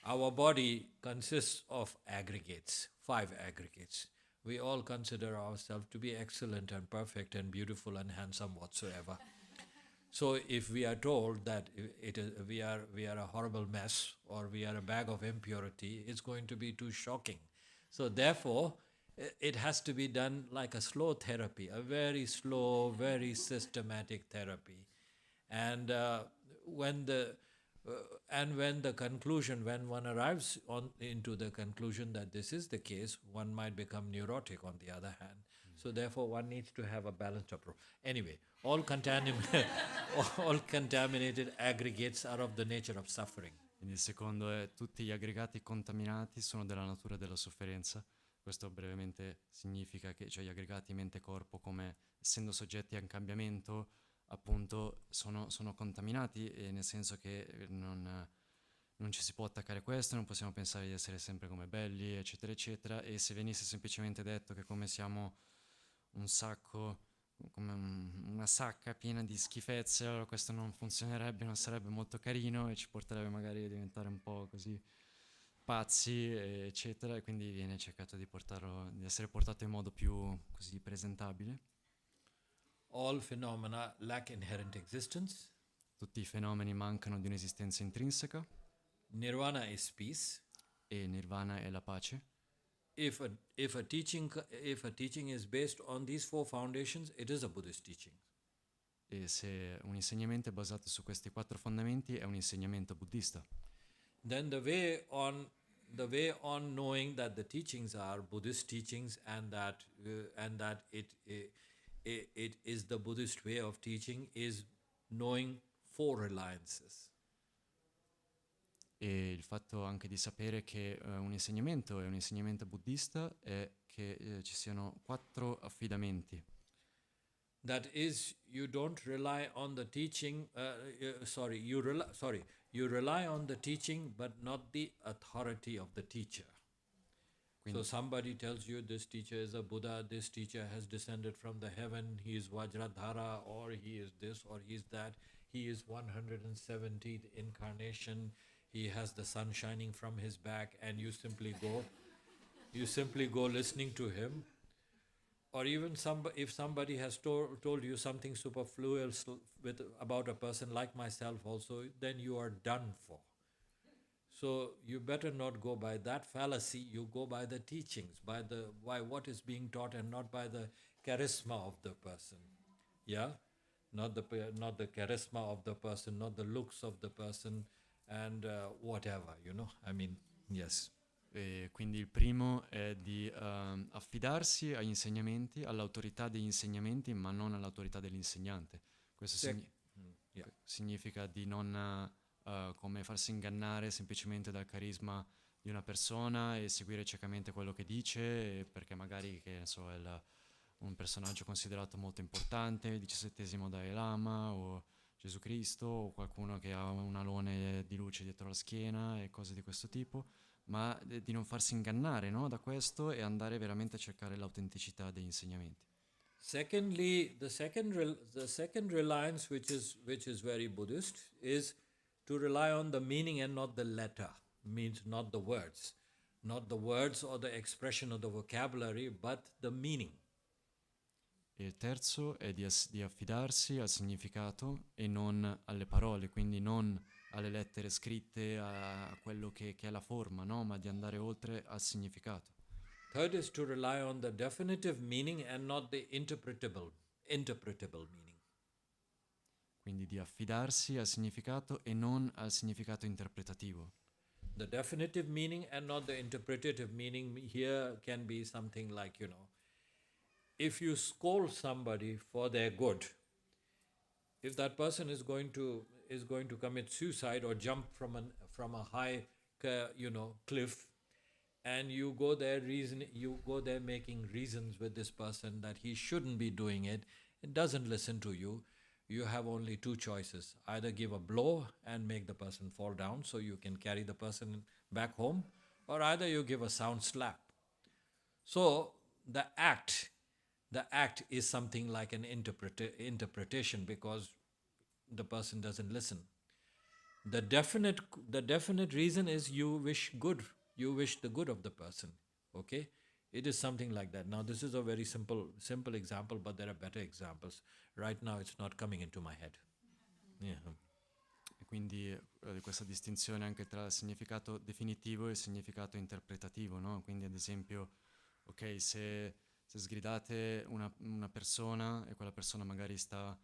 Our body consists of aggregates, 5 aggregates. We all consider ourselves to be excellent and perfect and beautiful and handsome whatsoever. So if we are told that we are a horrible mess or we are a bag of impurity, it's going to be too shocking. So therefore, it has to be done like a slow therapy, a very slow, very systematic therapy. And when one arrives into the conclusion that this is the case, one might become neurotic on the other hand. So therefore one needs to have a balanced approach. Anyway, all contaminated aggregates are of the nature of suffering. Quindi il secondo è tutti gli aggregati contaminati sono della natura della sofferenza. Questo brevemente significa che gli aggregati mente-corpo, come essendo soggetti a un cambiamento, appunto sono contaminati, e nel senso che non ci si può attaccare questo, non possiamo pensare di essere sempre come belli, eccetera, eccetera. E se venisse semplicemente detto che come siamo un sacco, come una sacca piena di schifezze, allora questo non funzionerebbe, non sarebbe molto carino e ci porterebbe magari a diventare un po' così pazzi, eccetera, e quindi viene cercato di essere portato in modo più così presentabile. All phenomena lack inherent existence. Tutti i fenomeni mancano di un'esistenza intrinseca. Nirvana is peace. E nirvana è la pace. If a teaching is based on these 4 foundations, it is a Buddhist teaching. E se un insegnamento è basato su questi 4 fondamenti, è un insegnamento buddista. Then the way on on knowing that the teachings are Buddhist teachings and that it is the Buddhist way of teaching is knowing four reliances. E il fatto anche di sapere che un insegnamento è un insegnamento buddista è che ci siano 4 affidamenti. That is, you don't rely on the teaching. You rely on the teaching, but not the authority of the teacher. Quindi, So somebody tells you this teacher is a Buddha, this teacher has descended from the heaven, he is Vajradhara, or he is this, or he is that, he is 170th incarnation, he has the sun shining from his back, and you simply go listening to him. Or even if somebody has told you something superfluous about a person like myself also, then you are done for. So you better not go by that fallacy, you go by the teachings, by what is being taught, and not by the charisma of the person. Yeah? Not the charisma of the person, not the looks of the person, and whatever, I mean, yes. E quindi il primo è di affidarsi agli insegnamenti, all'autorità degli insegnamenti, ma non all'autorità dell'insegnante. Questo significa di non come farsi ingannare semplicemente dal carisma di una persona e seguire ciecamente quello che dice, perché magari che ne so, è un personaggio considerato molto importante, il 17° Dalai Lama o Gesù Cristo, o qualcuno che ha un alone di luce dietro la schiena e cose di questo tipo, ma di non farsi ingannare, no, da questo e andare veramente a cercare l'autenticità degli insegnamenti. Secondly, the second reliance, which is very Buddhist, is to rely on the meaning and not the letter, means not the words or the expression of the vocabulary, but the meaning. E il terzo è di affidarsi al significato e non alle parole, quindi non alle lettere scritte, a quello che è la forma, no? Ma di andare oltre al significato. Third is to rely on the definitive meaning and not the interpretable meaning. Quindi di affidarsi al significato e non al significato interpretativo. The definitive meaning and not the interpretative meaning here can be something like, if you scold somebody for their good, if that person is going to commit suicide or jump from a high cliff, and you go there making reasons with this person that he shouldn't be doing it, it doesn't listen to you, you have only 2 choices: either give a blow and make the person fall down so you can carry the person back home, or either you give a sound slap. So the act is something like an interpretation, because the person doesn't listen. The definite reason is you wish the good of the person. Okay? It is something like that. Now this is a very simple example, but there are better examples. Right now it's not coming into my head. Yeah. E quindi questa distinzione anche tra il significato definitivo e il significato interpretativo, no? Quindi ad esempio, ok, se sgridate una persona e quella persona magari sta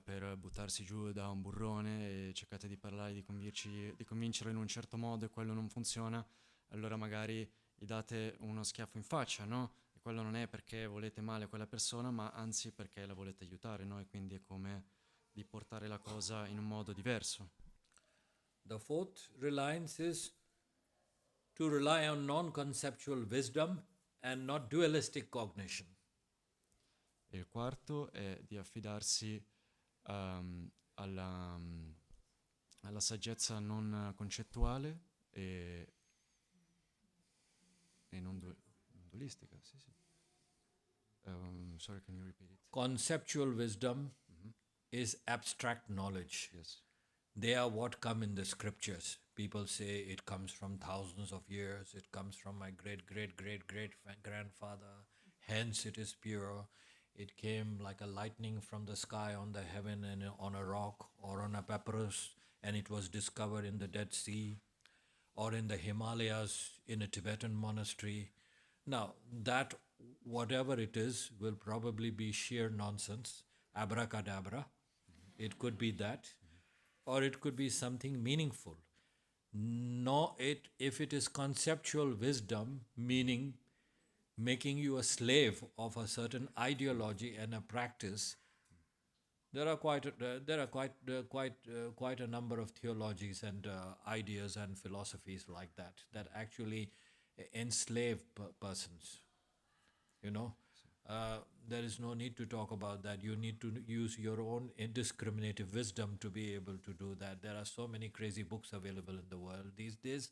per buttarsi giù da un burrone e cercate di parlare, di convincerlo in un certo modo e quello non funziona, allora magari gli date uno schiaffo in faccia, no? E quello non è perché volete male a quella persona, ma anzi perché la volete aiutare, no? E quindi è come di portare la cosa in un modo diverso. The fourth reliance is to rely on non-conceptual wisdom and not dualistic cognition. E il quarto è di affidarsi alla saggezza non concettuale e non dualistica. Sì. Sorry, can you repeat it? Conceptual wisdom is abstract knowledge. Yes. They are what come in the scriptures. People say it comes from thousands of years, it comes from my great-great-great-great-grandfather, hence it is pure. It came like a lightning from the sky on the heaven and on a rock or on a papyrus, and it was discovered in the Dead Sea or in the Himalayas in a Tibetan monastery. Now, that, whatever it is, will probably be sheer nonsense, abracadabra. It could be that, or it could be something meaningful. No, if it is conceptual wisdom, meaning making you a slave of a certain ideology and a practice, there are quite a number of theologies and ideas and philosophies like that actually enslave persons. You know, there is no need to talk about that. You need to use your own indiscriminative wisdom to be able to do that. There are so many crazy books available in the world these days.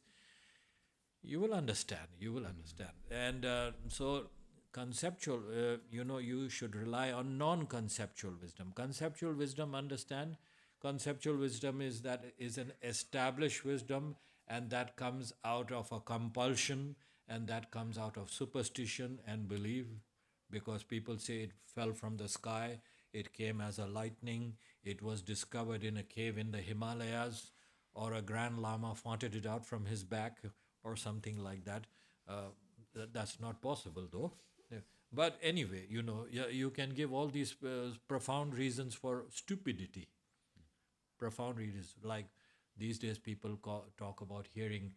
You will understand. You will understand. And so conceptual, you should rely on non-conceptual wisdom. Conceptual wisdom, understand? Conceptual wisdom is an established wisdom, and that comes out of a compulsion, and that comes out of superstition and belief, because people say it fell from the sky, it came as a lightning, it was discovered in a cave in the Himalayas, or a Grand Lama farted it out from his back, or something like that. That's not possible, though. Yeah. But anyway, you can give all these profound reasons for stupidity. Profound reasons, like these days people talk about hearing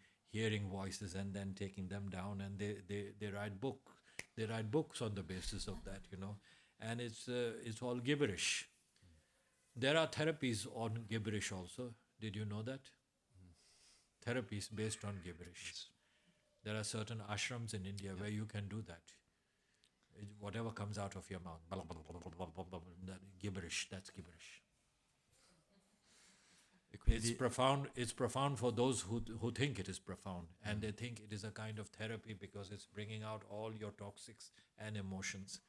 voices and then taking them down, and they write books on the basis of that, and it's all gibberish. There are therapies on gibberish also. Did you know that? Therapies based on gibberish. There are certain ashrams in India where you can do that. Whatever comes out of your mouth, blah, blah, blah, blah, blah, blah, that gibberish, that's gibberish. It's profound for those who think it is profound, and they think it is a kind of therapy because it's bringing out all your toxics and emotions.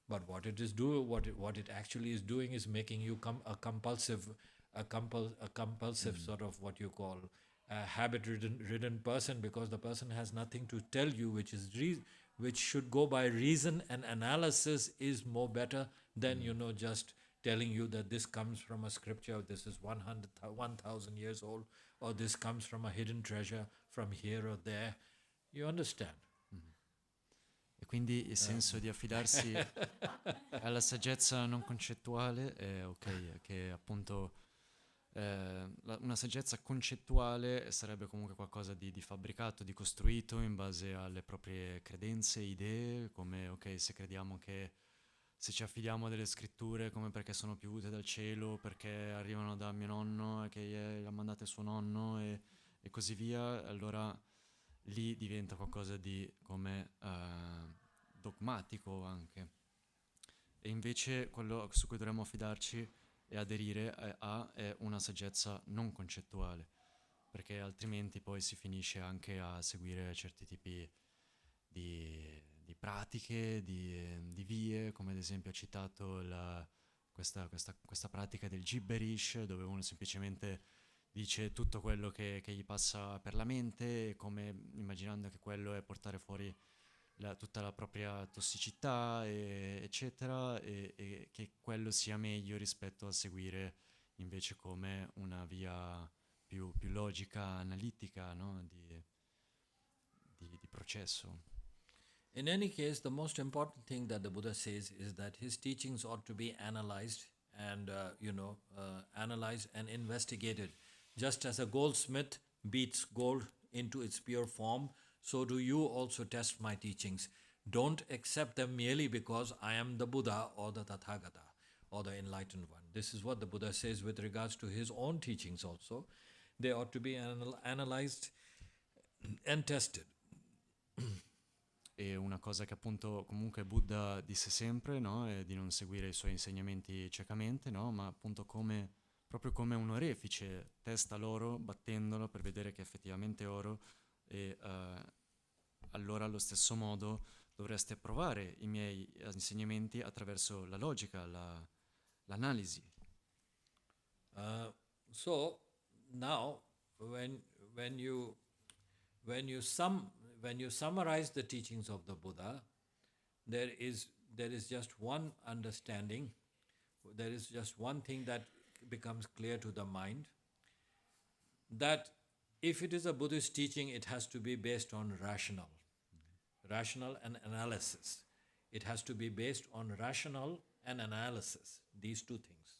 But what it actually is doing is making you a compulsive sort of what you call a habit-ridden person, because the person has nothing to tell you, which should go by reason and analysis, is more better than just telling you that this comes from a scripture, this is 1,000 years old, or this comes from a hidden treasure from here or there. You understand? E quindi il senso di affidarsi alla saggezza non concettuale è ok, che appunto una saggezza concettuale sarebbe comunque qualcosa di fabbricato, di costruito in base alle proprie credenze, idee, come ok, se ci affidiamo delle scritture come perché sono piovute dal cielo, perché arrivano da mio nonno e che le ha mandate suo nonno e così via, allora lì diventa qualcosa di come dogmatico anche. E invece quello su cui dovremmo affidarci e aderire è una saggezza non concettuale, perché altrimenti poi si finisce anche a seguire certi tipi di pratiche, di vie, come ad esempio ha citato questa pratica del gibberish, dove uno semplicemente dice tutto quello che gli passa per la mente, come immaginando che quello è portare fuori tutta la propria tossicità, eccetera, e che quello sia meglio rispetto a seguire invece come una via più logica, analitica, no? di processo. In any case, the most important thing that the Buddha says is that his teachings ought to be analyzed and analyzed and investigated. Just as a goldsmith beats gold into its pure form, so do you also test my teachings. Don't accept them merely because I am the Buddha or the Tathagata or the enlightened one. This is what the Buddha says with regards to his own teachings also. They ought to be analyzed and tested. E una cosa che appunto comunque Buddha disse sempre, no? È di non seguire i suoi insegnamenti ciecamente, no? Ma appunto proprio come un orefice testa l'oro battendolo per vedere che effettivamente è oro, e allora allo stesso modo dovreste provare i miei insegnamenti attraverso la logica, l'analisi. So now when you summarize the teachings of the Buddha, there is just one understanding, there is just one thing that becomes clear to the mind, that if it is a Buddhist teaching, it has to be based on rational and analysis. It has to be based on rational and analysis, these two things.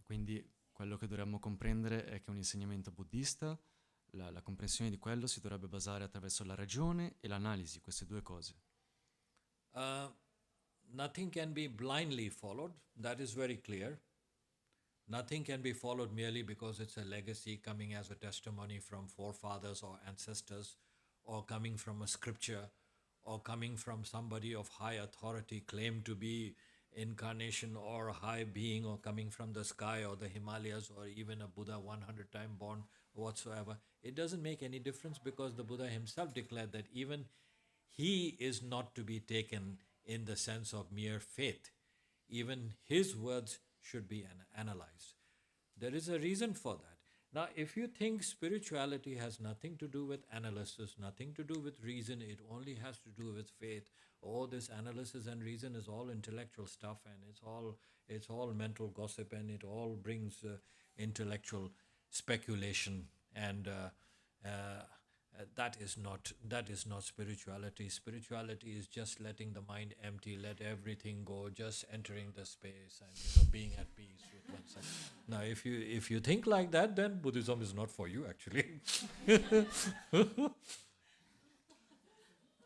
Quindi quello che dovremmo comprendere è che un insegnamento buddista, la comprensione di quello si dovrebbe basare attraverso la ragione e l'analisi, queste due cose. Nothing can be blindly followed, that is very clear. Nothing can be followed merely because it's a legacy coming as a testimony from forefathers or ancestors, or coming from a scripture, or coming from somebody of high authority claimed to be incarnation or a high being, or coming from the sky or the Himalayas, or even a Buddha 100 times born whatsoever. It doesn't make any difference, because the Buddha himself declared that even he is not to be taken in the sense of mere faith. Even his words should be analyzed. There is a reason for that. Now, if you think spirituality has nothing to do with analysis, nothing to do with reason, it only has to do with faith, all this analysis and reason is all intellectual stuff, and it's all mental gossip, and it all brings intellectual speculation, and that is not spirituality. Spirituality is just letting the mind empty, let everything go, just entering the space, and being at peace with oneself. Now, if you think like that, then Buddhism is not for you, actually.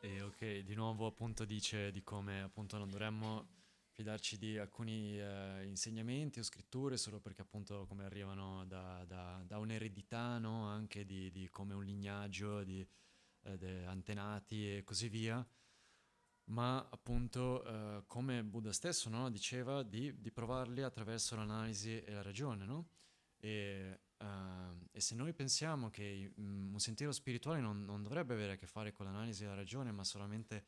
E ok, di nuovo appunto dice di come appunto non dovremmo fidarci di alcuni insegnamenti o scritture solo perché appunto come arrivano da un'eredità, no? Anche di come un lignaggio di antenati e così via, ma appunto come Buddha stesso, no? Diceva di provarli attraverso l'analisi e la ragione, no? E se noi pensiamo che un sentiero spirituale non dovrebbe avere a che fare con l'analisi e la ragione, ma solamente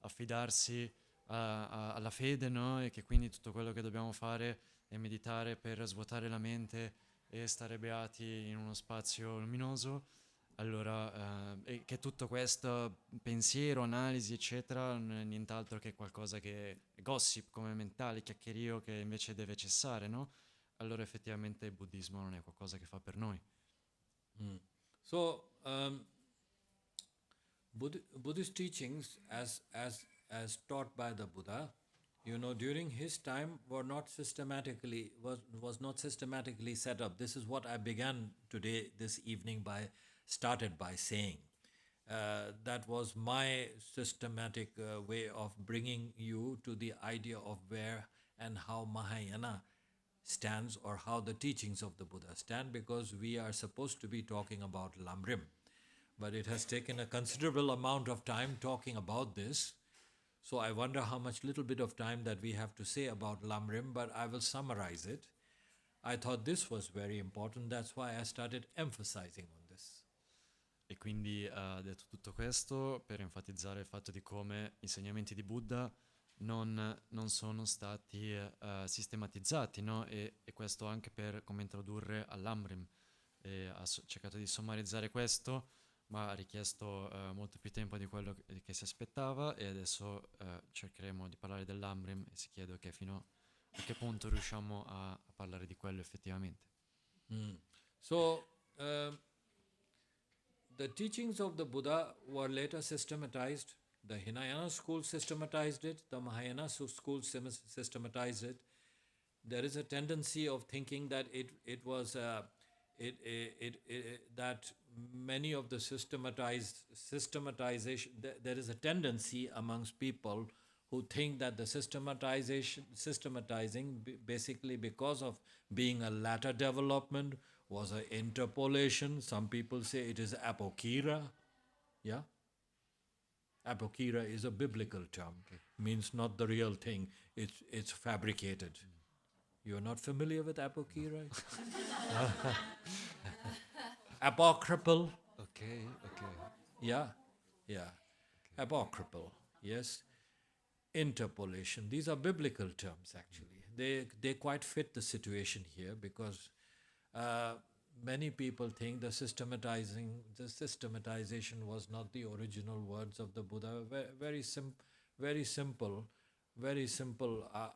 affidarsi alla fede, no? E che quindi tutto quello che dobbiamo fare è meditare per svuotare la mente e stare beati in uno spazio luminoso, allora e che tutto questo pensiero, analisi eccetera non è nient'altro che qualcosa che è gossip, come mentale, chiacchierio, che invece deve cessare, no? Allora effettivamente il buddismo non è qualcosa che fa per noi. So, Buddhist teachings as taught by the Buddha, during his time was not systematically set up. This is what I began today, this evening, started by saying. That was my systematic way of bringing you to the idea of where and how Mahayana stands, or how the teachings of the Buddha stand, because we are supposed to be talking about LamRim. But it has taken a considerable amount of time talking about this. So I wonder how much little bit of time that we have to say about LamRim, but I will summarize it. I thought this was very important, that's why I started emphasizing on this. E quindi ha detto tutto questo per enfatizzare il fatto di come gli insegnamenti di Buddha non sono stati sistematizzati, no? E questo anche per come introdurre al LamRim. Ha cercato di sommarizzare questo, ma ha richiesto molto più tempo di quello che si aspettava, e adesso cercheremo di parlare del LamRim e si chiede fino a che punto riusciamo a parlare di quello effettivamente. So, the teachings of the Buddha were later systematized. The Hinayana school systematized it, the Mahayana school systematized it. There is a tendency of thinking that that many of the systematization, there is a tendency amongst people who think that the systematizing basically because of being a latter development was an interpolation. Some people say it is apokira. Yeah? Apokira is a biblical term. Means not the real thing. It's fabricated. You're not familiar with apokira? Apocryphal. Okay. Yeah. Apocryphal. Yes. Interpolation. These are biblical terms, actually. They quite fit the situation here, because many people think the systematization was not the original words of the Buddha. Very simple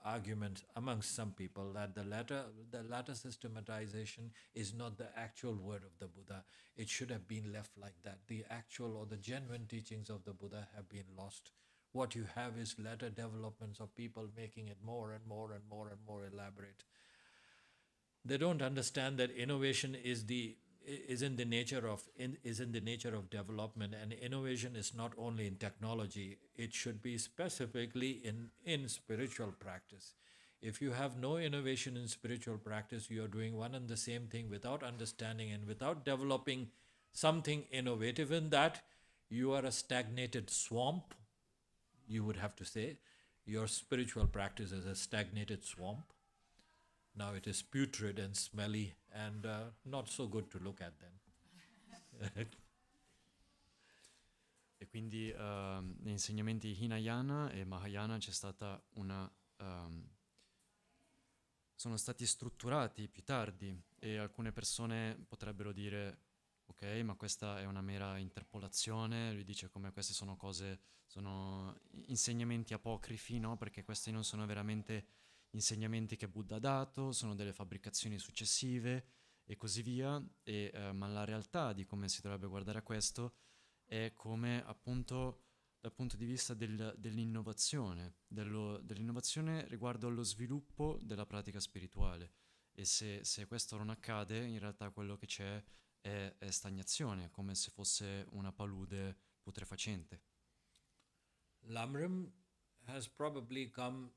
argument amongst some people that the latter systematization is not the actual word of the Buddha. It should have been left like that. The actual or the genuine teachings of the Buddha have been lost. What you have is latter developments of people making it more and more elaborate. They don't understand that innovation is in the nature of development, and innovation is not only in technology. It should be specifically in spiritual practice. If you have no innovation in spiritual practice, you are doing one and the same thing without understanding and without developing something innovative in that. You are a stagnated swamp, you would have to say. Your spiritual practice is a stagnated swamp. Now it is putrid and smelly and not so good to look at then. E quindi negli insegnamenti Hinayana e Mahayana c'è stata sono stati strutturati più tardi, e alcune persone potrebbero dire ok, ma questa è una mera interpolazione. Lui dice come queste sono sono insegnamenti apocrifi, no? Perché questi non sono veramente insegnamenti che Buddha ha dato, sono delle fabbricazioni successive e così via, ma la realtà di come si dovrebbe guardare a questo è come appunto dal punto di vista dell'innovazione, dell'innovazione riguardo allo sviluppo della pratica spirituale. E se questo non accade, in realtà quello che c'è è stagnazione, come se fosse una palude putrefacente. LamRim has probably come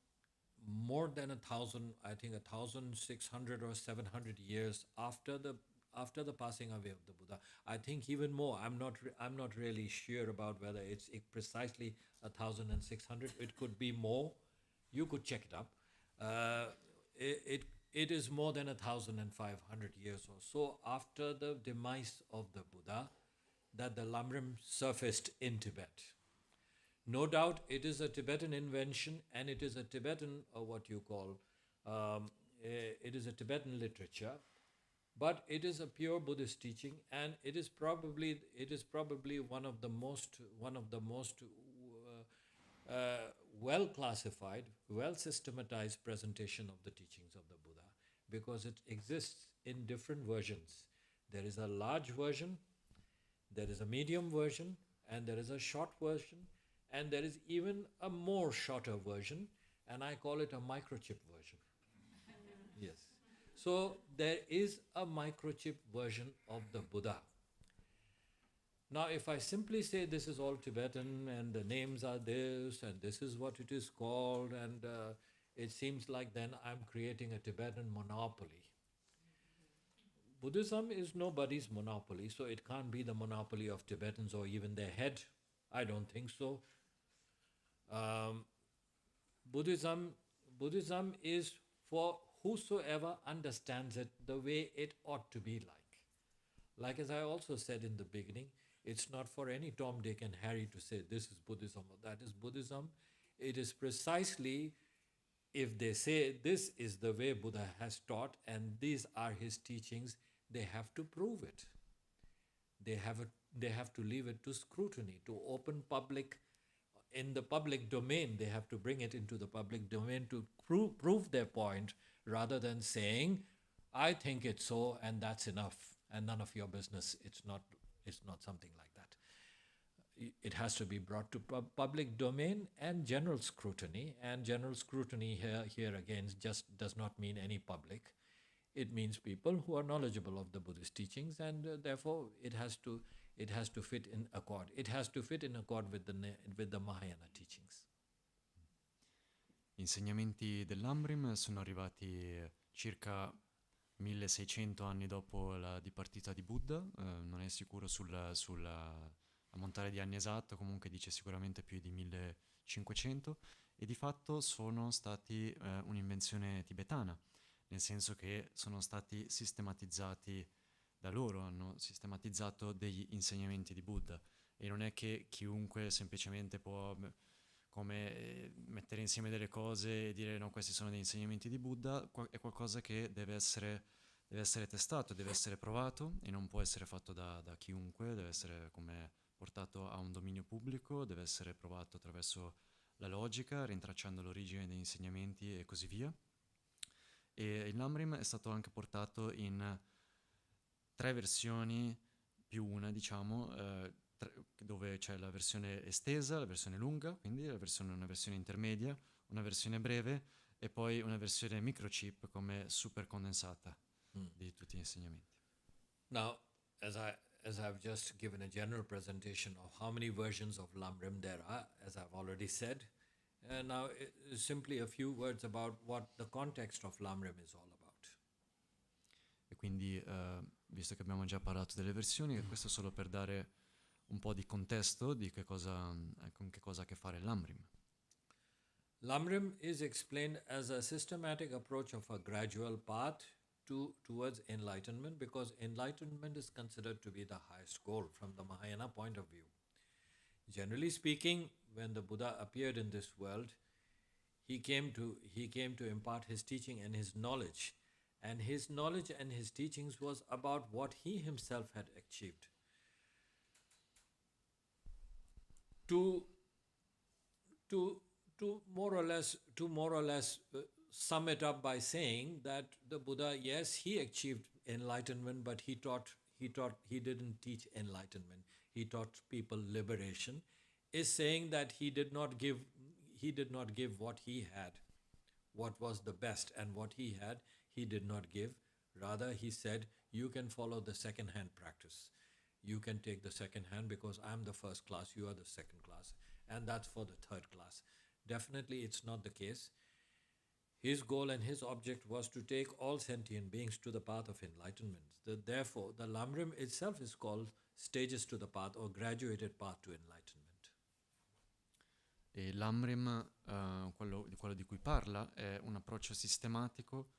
more than 1,000, I think 1,600 or 700 years after the passing away of the Buddha. I think even more. I'm not really sure about whether it's precisely 1,600. It could be more. You could check it up. It is more than 1,500 years or so after the demise of the Buddha that the LamRim surfaced in Tibet. No doubt it is a Tibetan invention, and it is a Tibetan, it is a Tibetan literature, but it is a pure Buddhist teaching, and it is probably one of the most well classified, well systematized presentation of the teachings of the Buddha, because it exists in different versions. There is a large version, there is a medium version, and there is a short version, and there is even a more shorter version, and I call it a microchip version. Yes. So there is a microchip version of the Buddha. Now, if I simply say this is all Tibetan and the names are this and this is what it is called, and it seems like then I'm creating a Tibetan monopoly. Buddhism is nobody's monopoly, so it can't be the monopoly of Tibetans or even their head. I don't think so. Buddhism is for whosoever understands it the way it ought to be like. Like as I also said in the beginning, it's not for any Tom, Dick and Harry to say this is Buddhism or that is Buddhism. It is precisely, if they say this is the way Buddha has taught and these are his teachings, they have to prove it. They have to leave it to scrutiny, to open public, in the public domain. They have to bring it into the public domain to prove their point, rather than saying, I think it's so and that's enough and none of your business. It's not something like that. It has to be brought to public domain and general scrutiny. And general scrutiny here again just does not mean any public. It means people who are knowledgeable of the Buddhist teachings, and therefore it has to fit in accord. It has to fit in accord with the Mahayana teachings. Gli insegnamenti del LamRim sono arrivati circa 1600 anni dopo la dipartita di Buddha. Non è sicuro sulla ammontare di anni esatto, comunque dice sicuramente più di 1500, e di fatto sono stati un'invenzione tibetana, nel senso che sono stati sistematizzati da loro, hanno sistematizzato degli insegnamenti di Buddha, e non è che chiunque semplicemente può come mettere insieme delle cose e dire no, questi sono degli insegnamenti di Buddha. È qualcosa che deve essere testato, deve essere provato, e non può essere fatto da chiunque, deve essere come portato a un dominio pubblico, deve essere provato attraverso la logica, rintracciando l'origine degli insegnamenti e così via. E il LamRim è stato anche portato in 3 versioni più una, diciamo, dove c'è la versione estesa, la versione lunga, quindi una versione intermedia, una versione breve e poi una versione microchip come super condensata. di tutti gli insegnamenti. Now, as I've just given a general presentation of how many versions of LamRim there are, as I've already said, now simply a few words about what the context of LamRim is all about. E quindi, visto che abbiamo già parlato delle versioni, questo solo per dare un po' di contesto di con che cosa ha a che fare l'LamRim. LamRim is explained as a systematic approach of a gradual path towards enlightenment, because enlightenment is considered to be the highest goal from the Mahayana point of view. Generally speaking, when the Buddha appeared in this world, he came to impart his teaching and his knowledge. And his knowledge and his teachings was about what he himself had achieved. To more or less sum it up by saying that the Buddha, yes, he achieved enlightenment, but he didn't teach enlightenment. He taught people liberation. Is saying that he did not give what he had, what was the best, and what he had, he did not give. Rather, he said, you can follow the second-hand practice. You can take the second hand because I'm the first class, you are the second class. And that's for the third class. Definitely it's not the case. His goal and his object was to take all sentient beings to the path of enlightenment. Therefore, the LamRim itself is called stages to the path or graduated path to enlightenment. E l'LamRim, quello di cui parla, è un approccio sistematico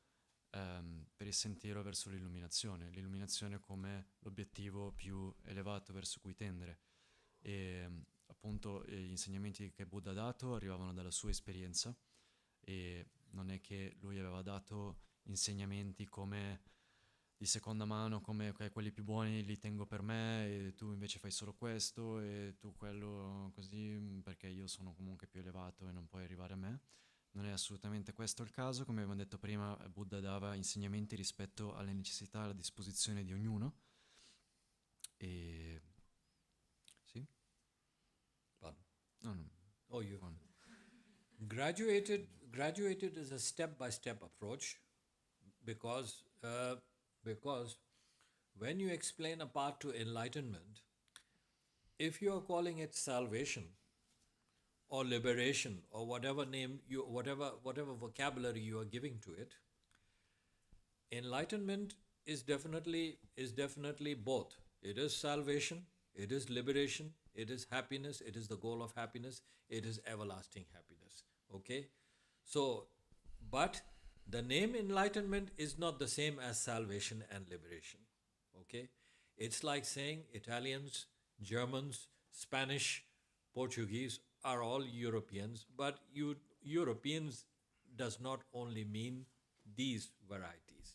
per il sentiero verso l'illuminazione. L'illuminazione come l'obiettivo più elevato verso cui tendere. E appunto gli insegnamenti che Buddha ha dato arrivavano dalla sua esperienza, e non è che lui aveva dato insegnamenti come di seconda mano, come quelli più buoni li tengo per me e tu invece fai solo questo e tu quello così perché io sono comunque più elevato e non puoi arrivare a me. Non è assolutamente questo il caso. Come abbiamo detto prima, Buddha dava insegnamenti rispetto alle necessità e alla disposizione di ognuno. E sì? Pardon? No. Oh, you. Graduated is a step-by-step approach because when you explain a path to enlightenment, if you are calling it salvation or liberation or whatever vocabulary you are giving to it, enlightenment is definitely both. It is salvation, it is liberation, it is happiness, it is the goal of happiness, it is everlasting happiness. Okay? So, but the name enlightenment is not the same as salvation and liberation. Okay? It's like saying Italians, Germans, Spanish, Portuguese are all Europeans, but Europeans does not only mean these varieties.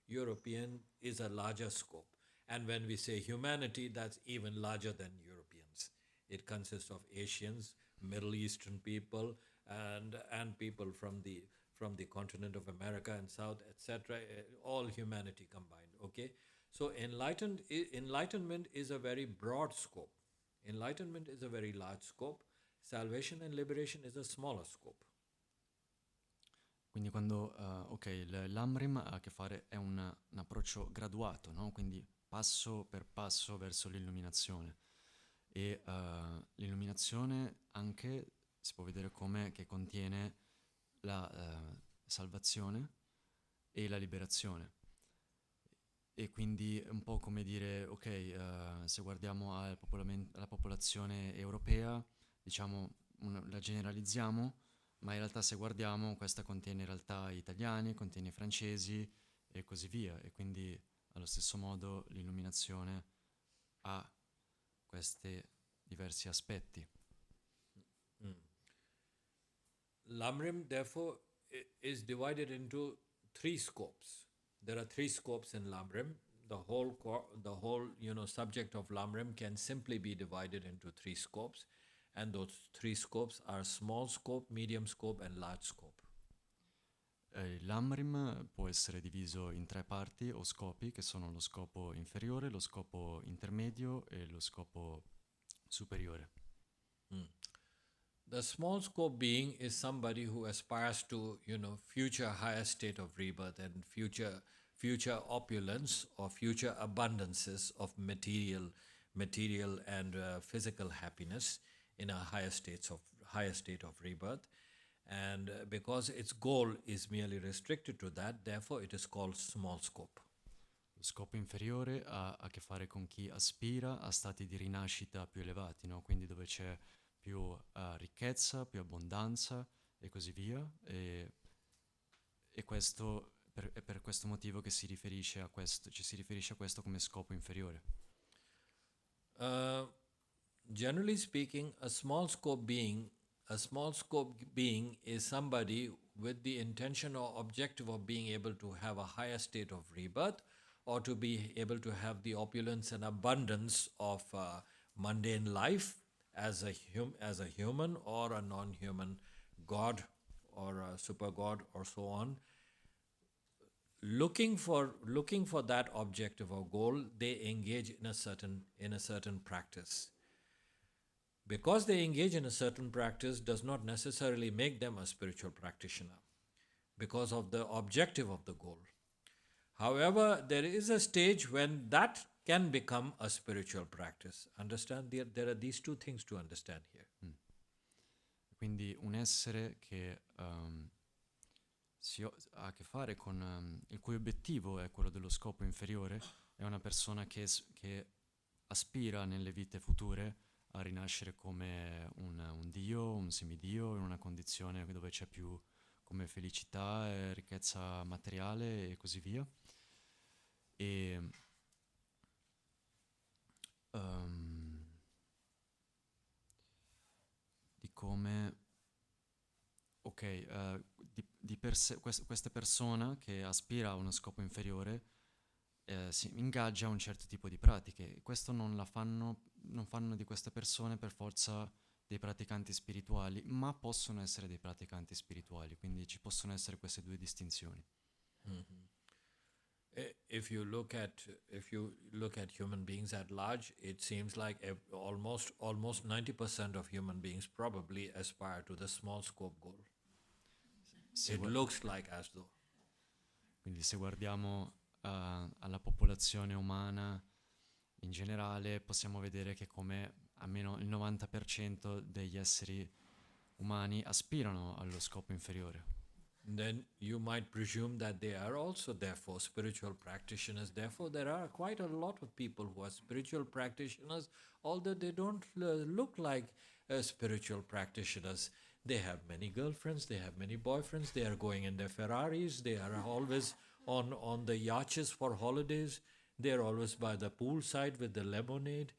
European is a larger scope. And when we say humanity, that's even larger than Europeans. It consists of Asians, Middle Eastern people, and people from the continent of America and South, etc., all humanity combined, okay? So enlightenment is a very broad scope. Enlightenment is a very large scope. Salvation and liberation is a smaller scope. Quindi quando, l'LamRim ha a che fare, è un approccio graduato, no? Quindi passo per passo verso l'illuminazione. E l'illuminazione anche si può vedere come che contiene la salvazione e la liberazione. E quindi è un po' come dire, se guardiamo alla popolazione europea, diciamo, la generalizziamo, ma in realtà se guardiamo questa contiene in realtà italiani, contiene francesi e così via. E quindi allo stesso modo l'illuminazione ha questi diversi aspetti. LamRim, therefore, is divided into three scopes. There are three scopes in LamRim. The whole subject of LamRim can simply be divided into three scopes, and those three scopes are small scope, medium scope, and large scope. LamRim può essere diviso in tre parti o scopi, che sono lo scopo inferiore, lo scopo intermedio e lo scopo superiore. The small scope being is somebody who aspires to, future higher state of rebirth and future future opulence or future abundances of material and physical happiness in a higher state of rebirth. And because its goal is merely restricted to that, therefore it is called small scope. Lo scopo inferiore ha a che fare con chi aspira a stati di rinascita più elevati, no? Quindi dove c'è più ricchezza, più abbondanza e così via. E questo è per questo motivo che ci si riferisce a questo come scopo inferiore. Generally speaking, a small scope being is somebody with the intention or objective of being able to have a higher state of rebirth, or to be able to have the opulence and abundance of mundane life as a human or a non-human god or a super god or so on. Looking for that objective or goal, they engage in a certain practice. Because they engage in a certain practice does not necessarily make them a spiritual practitioner because of the objective of the goal. However, there is a stage when that can become a spiritual practice. Understand? There are these two things to understand here. Quindi un essere che ha a che fare con il cui obiettivo è quello dello scopo inferiore è una persona che aspira nelle vite future a rinascere come un dio, un semidio, in una condizione dove c'è più come felicità e ricchezza materiale e così via. E di come di per sé questa persona che aspira a uno scopo inferiore si ingaggia a un certo tipo di pratiche. Questo non fanno di queste persone per forza dei praticanti spirituali, ma possono essere dei praticanti spirituali, quindi ci possono essere queste due distinzioni. Mm-hmm. If you look at human beings at large, it seems like almost 90% of human beings probably aspire to the small scope goal. It looks like as though. Quindi se guardiamo alla popolazione umana in generale, possiamo vedere che come almeno il 90% degli esseri umani aspirano allo scopo inferiore. Then you might presume that they are also therefore spiritual practitioners. Therefore, there are quite a lot of people who are spiritual practitioners, although they don't look like spiritual practitioners. They have many girlfriends, they have many boyfriends, they are going in their Ferraris, they are always on the yachts for holidays, they are always by the poolside with the lemonade,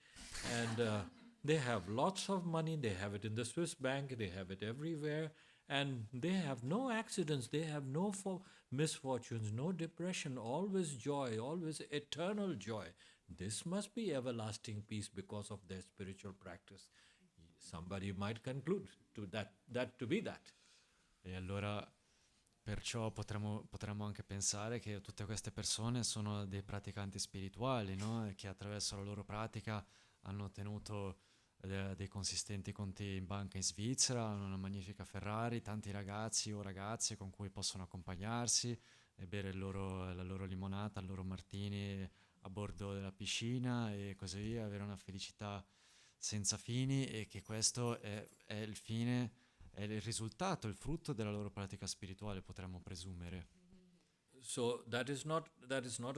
and they have lots of money, they have it in the Swiss bank, they have it everywhere, and they have no accidents, they have no misfortunes, no depression, always joy, always eternal joy. This must be everlasting peace because of their spiritual practice. Somebody might conclude to that to be that. E allora perciò potremmo anche pensare che tutte queste persone sono dei praticanti spirituali, no? E che attraverso la loro pratica hanno ottenuto dei consistenti conti in banca in Svizzera, hanno una magnifica Ferrari, tanti ragazzi o ragazze con cui possono accompagnarsi e bere la loro limonata, il loro martini a bordo della piscina e così via, avere una felicità senza fini, e che questo è il fine, è il risultato, il frutto della loro pratica spirituale, potremmo presumere. So that is not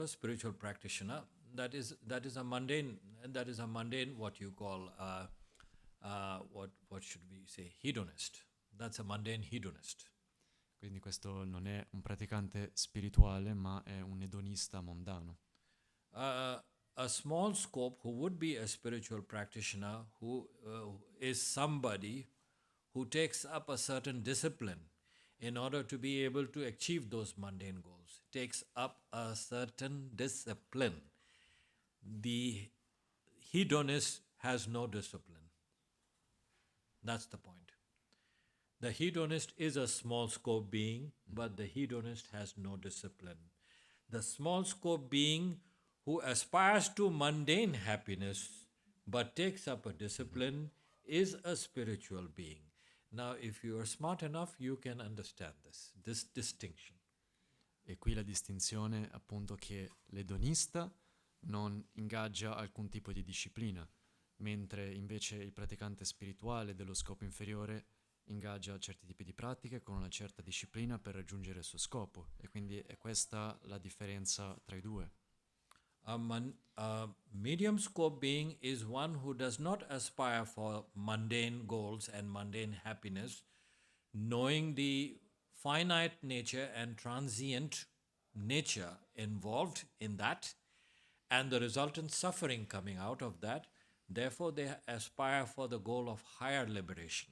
a spiritual practitioner. That is a mundane what you call what should we say, hedonist. That's a mundane hedonist. Quindi questo non è un praticante spirituale, ma è un edonista mondano. A small scope who would be a spiritual practitioner, who is somebody who takes up a certain discipline in order to be able to achieve those mundane goals, takes up a certain discipline. The hedonist has no discipline. That's the point. The hedonist is a small scope being, but the hedonist has no discipline. The small scope being who aspires to mundane happiness but takes up a discipline is a spiritual being. Now, if you are smart enough, you can understand this distinction. E qui la distinzione appunto che l'edonista non ingaggia alcun tipo di disciplina, mentre invece il praticante spirituale dello scopo inferiore ingaggia certi tipi di pratiche con una certa disciplina per raggiungere il suo scopo. E quindi è questa la differenza tra i due. A medium scope being is one who does not aspire for mundane goals and mundane happiness, knowing the finite nature and transient nature involved in that and the resultant suffering coming out of that. Therefore, they aspire for the goal of higher liberation.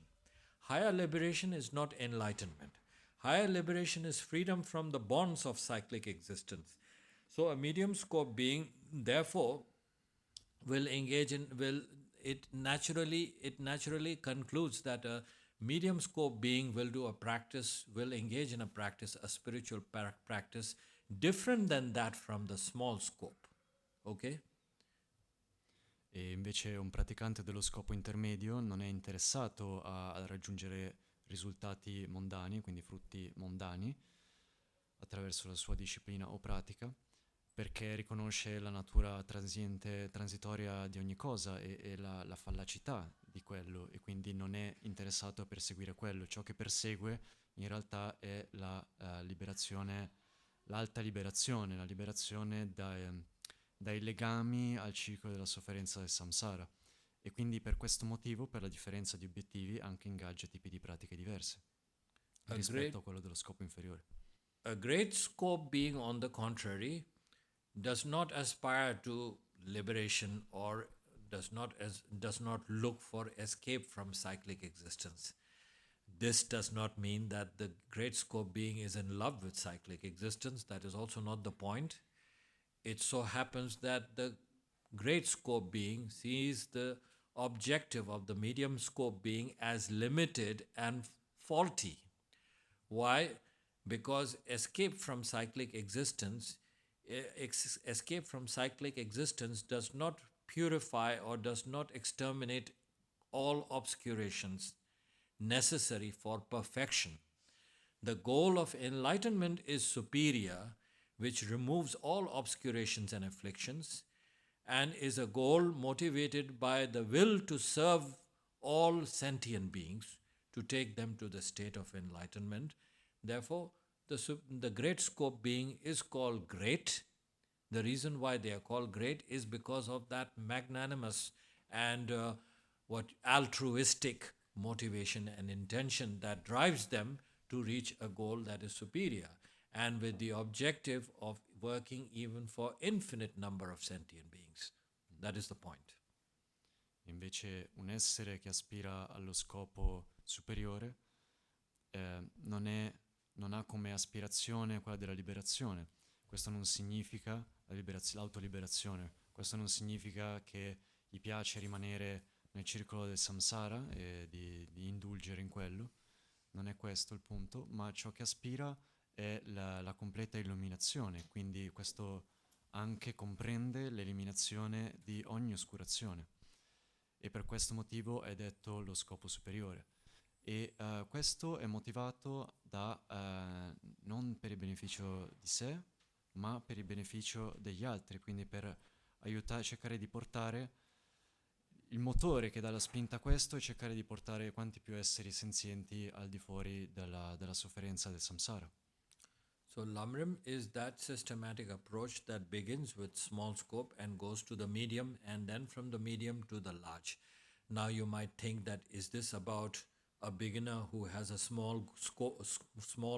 Higher liberation is not enlightenment. Higher liberation is freedom from the bonds of cyclic existence. So a medium scope being, therefore, will engage in it naturally concludes that a medium scope being will do a practice, will engage in a practice, a spiritual practice different than that from the small scope. Ok? E invece un praticante dello scopo intermedio non è interessato a raggiungere risultati mondani, quindi frutti mondani, attraverso la sua disciplina o pratica, perché riconosce la natura transiente, transitoria di ogni cosa e la fallacità di quello, e quindi non è interessato a perseguire quello. Ciò che persegue in realtà è la liberazione, l'alta liberazione, la liberazione dai legami al ciclo della sofferenza del samsara. E quindi per questo motivo, per la differenza di obiettivi, anche ingaggia tipi di pratiche diverse rispetto a quello dello scopo inferiore. A great scope being, on the contrary, does not aspire to liberation or does not look for escape from cyclic existence. This does not mean that the great scope being is in love with cyclic existence. That is also not the point. It so happens that the great scope being sees the objective of the medium scope being as limited and faulty. Why? Because escape from cyclic existence does not purify or does not exterminate all obscurations necessary for perfection. The goal of enlightenment is superior, which removes all obscurations and afflictions, and is a goal motivated by the will to serve all sentient beings, to take them to the state of enlightenment. Therefore, the great scope being is called great. The reason why they are called great is because of that magnanimous and altruistic motivation and intention that drives them to reach a goal that is superior, and with the objective of working even for infinite number of sentient beings. That is the point. Invece un essere che aspira allo scopo superiore non ha come aspirazione quella della liberazione. Questo non significa l'autoliberazione. Questo non significa che gli piace rimanere nel circolo del samsara e di indulgere in quello. Non è questo il punto, ma ciò che aspira è la completa illuminazione. Quindi questo anche comprende l'eliminazione di ogni oscurazione. E per questo motivo è detto lo scopo superiore. E questo è motivato non per il beneficio di sé, ma per il beneficio degli altri, quindi per cercare di portare il motore che dà la spinta a questo, e cercare di portare quanti più esseri senzienti al di fuori della sofferenza del samsara. So LamRim is that systematic approach that begins with small scope and goes to the medium, and then from the medium to the large. Now you might think that, is this about a beginner who has a small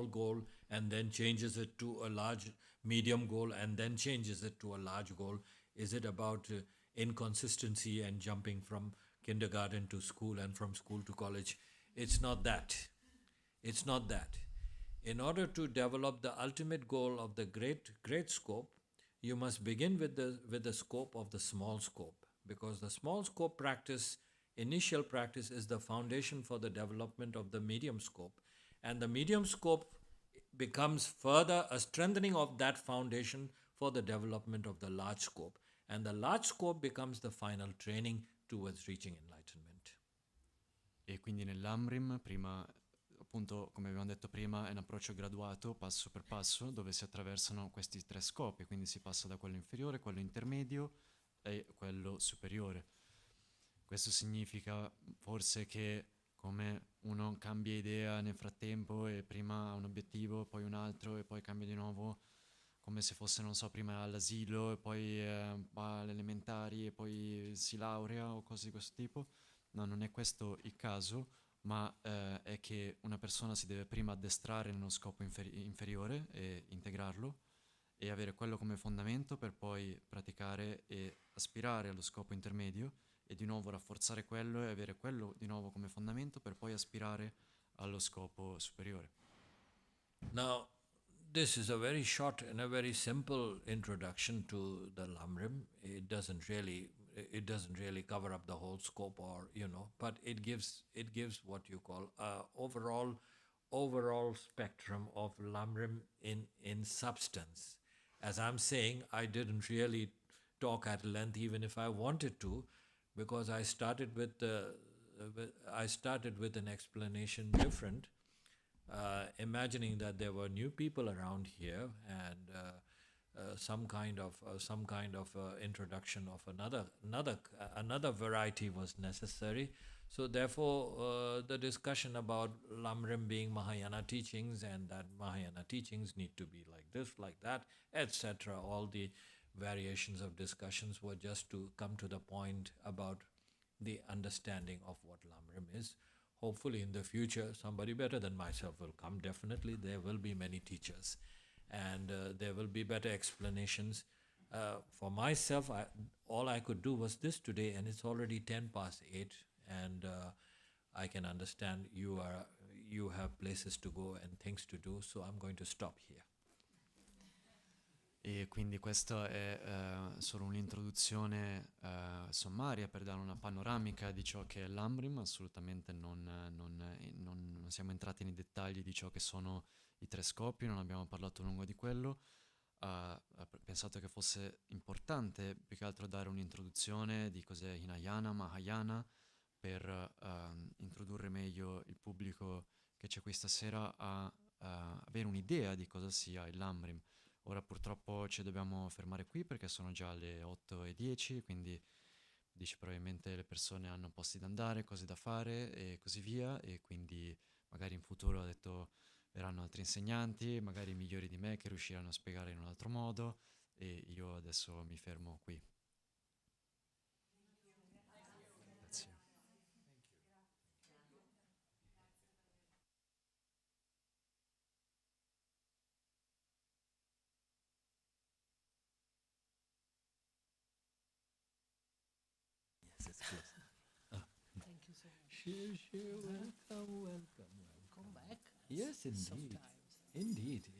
goal and then changes it to a large medium goal and then changes it to a large goal? Is it about inconsistency and jumping from kindergarten to school and from school to college? It's not that. It's not that. In order to develop the ultimate goal of the great scope, you must begin with the scope of the small scope, because the small scope initial practice is the foundation for the development of the medium scope, and the medium scope becomes further a strengthening of that foundation for the development of the large scope, and the large scope becomes the final training towards reaching enlightenment. E quindi nel LamRim prima appunto, come abbiamo detto prima, è un approccio graduato, passo per passo, dove si attraversano questi tre scopi, quindi si passa da quello inferiore, quello intermedio e quello superiore. Questo significa forse che come uno cambia idea nel frattempo e prima ha un obiettivo, poi un altro e poi cambia di nuovo, come se fosse, non so, prima all'asilo e poi va alle elementari e poi si laurea o cose di questo tipo. No, non è questo il caso, ma è che una persona si deve prima addestrare nello scopo inferiore e integrarlo e avere quello come fondamento per poi praticare e aspirare allo scopo intermedio e di nuovo rafforzare quello e avere quello di nuovo come fondamento per poi aspirare allo scopo superiore. Now, this is a very short and a very simple introduction to the LamRim. It doesn't really cover up the whole scope, or but it gives what you call a overall spectrum of LamRim in substance. As I'm saying, I didn't really talk at length, even if I wanted to, because I started with an explanation different, imagining that there were new people around here, and some kind of introduction of another variety was necessary. So therefore, the discussion about LamRim being Mahayana teachings, and that Mahayana teachings need to be like this, like that, etc. All the variations of discussions were just to come to the point about the understanding of what LamRim is. Hopefully in the future somebody better than myself will come. Definitely there will be many teachers, and there will be better explanations. For myself, all I could do was this today, and it's already 10 past 8, and I can understand you have places to go and things to do, so I'm going to stop here. E quindi questa è solo un'introduzione sommaria per dare una panoramica di ciò che è l'LamRim. Assolutamente non siamo entrati nei dettagli di ciò che sono i tre scopi, non abbiamo parlato a lungo di quello. Ho pensato che fosse importante più che altro dare un'introduzione di cos'è Hinayana, Mahayana, per introdurre meglio il pubblico che c'è qui stasera a avere un'idea di cosa sia il LamRim. Ora purtroppo ci dobbiamo fermare qui perché sono già le 8:10, quindi dici probabilmente le persone hanno posti da andare, cose da fare e così via, e quindi magari in futuro, ha detto, verranno altri insegnanti, magari migliori di me, che riusciranno a spiegare in un altro modo, e io adesso mi fermo qui. Grazie. Yes, it's close. Thank you so much. Sure, welcome. Come back. Yes, indeed. Sometimes. Indeed.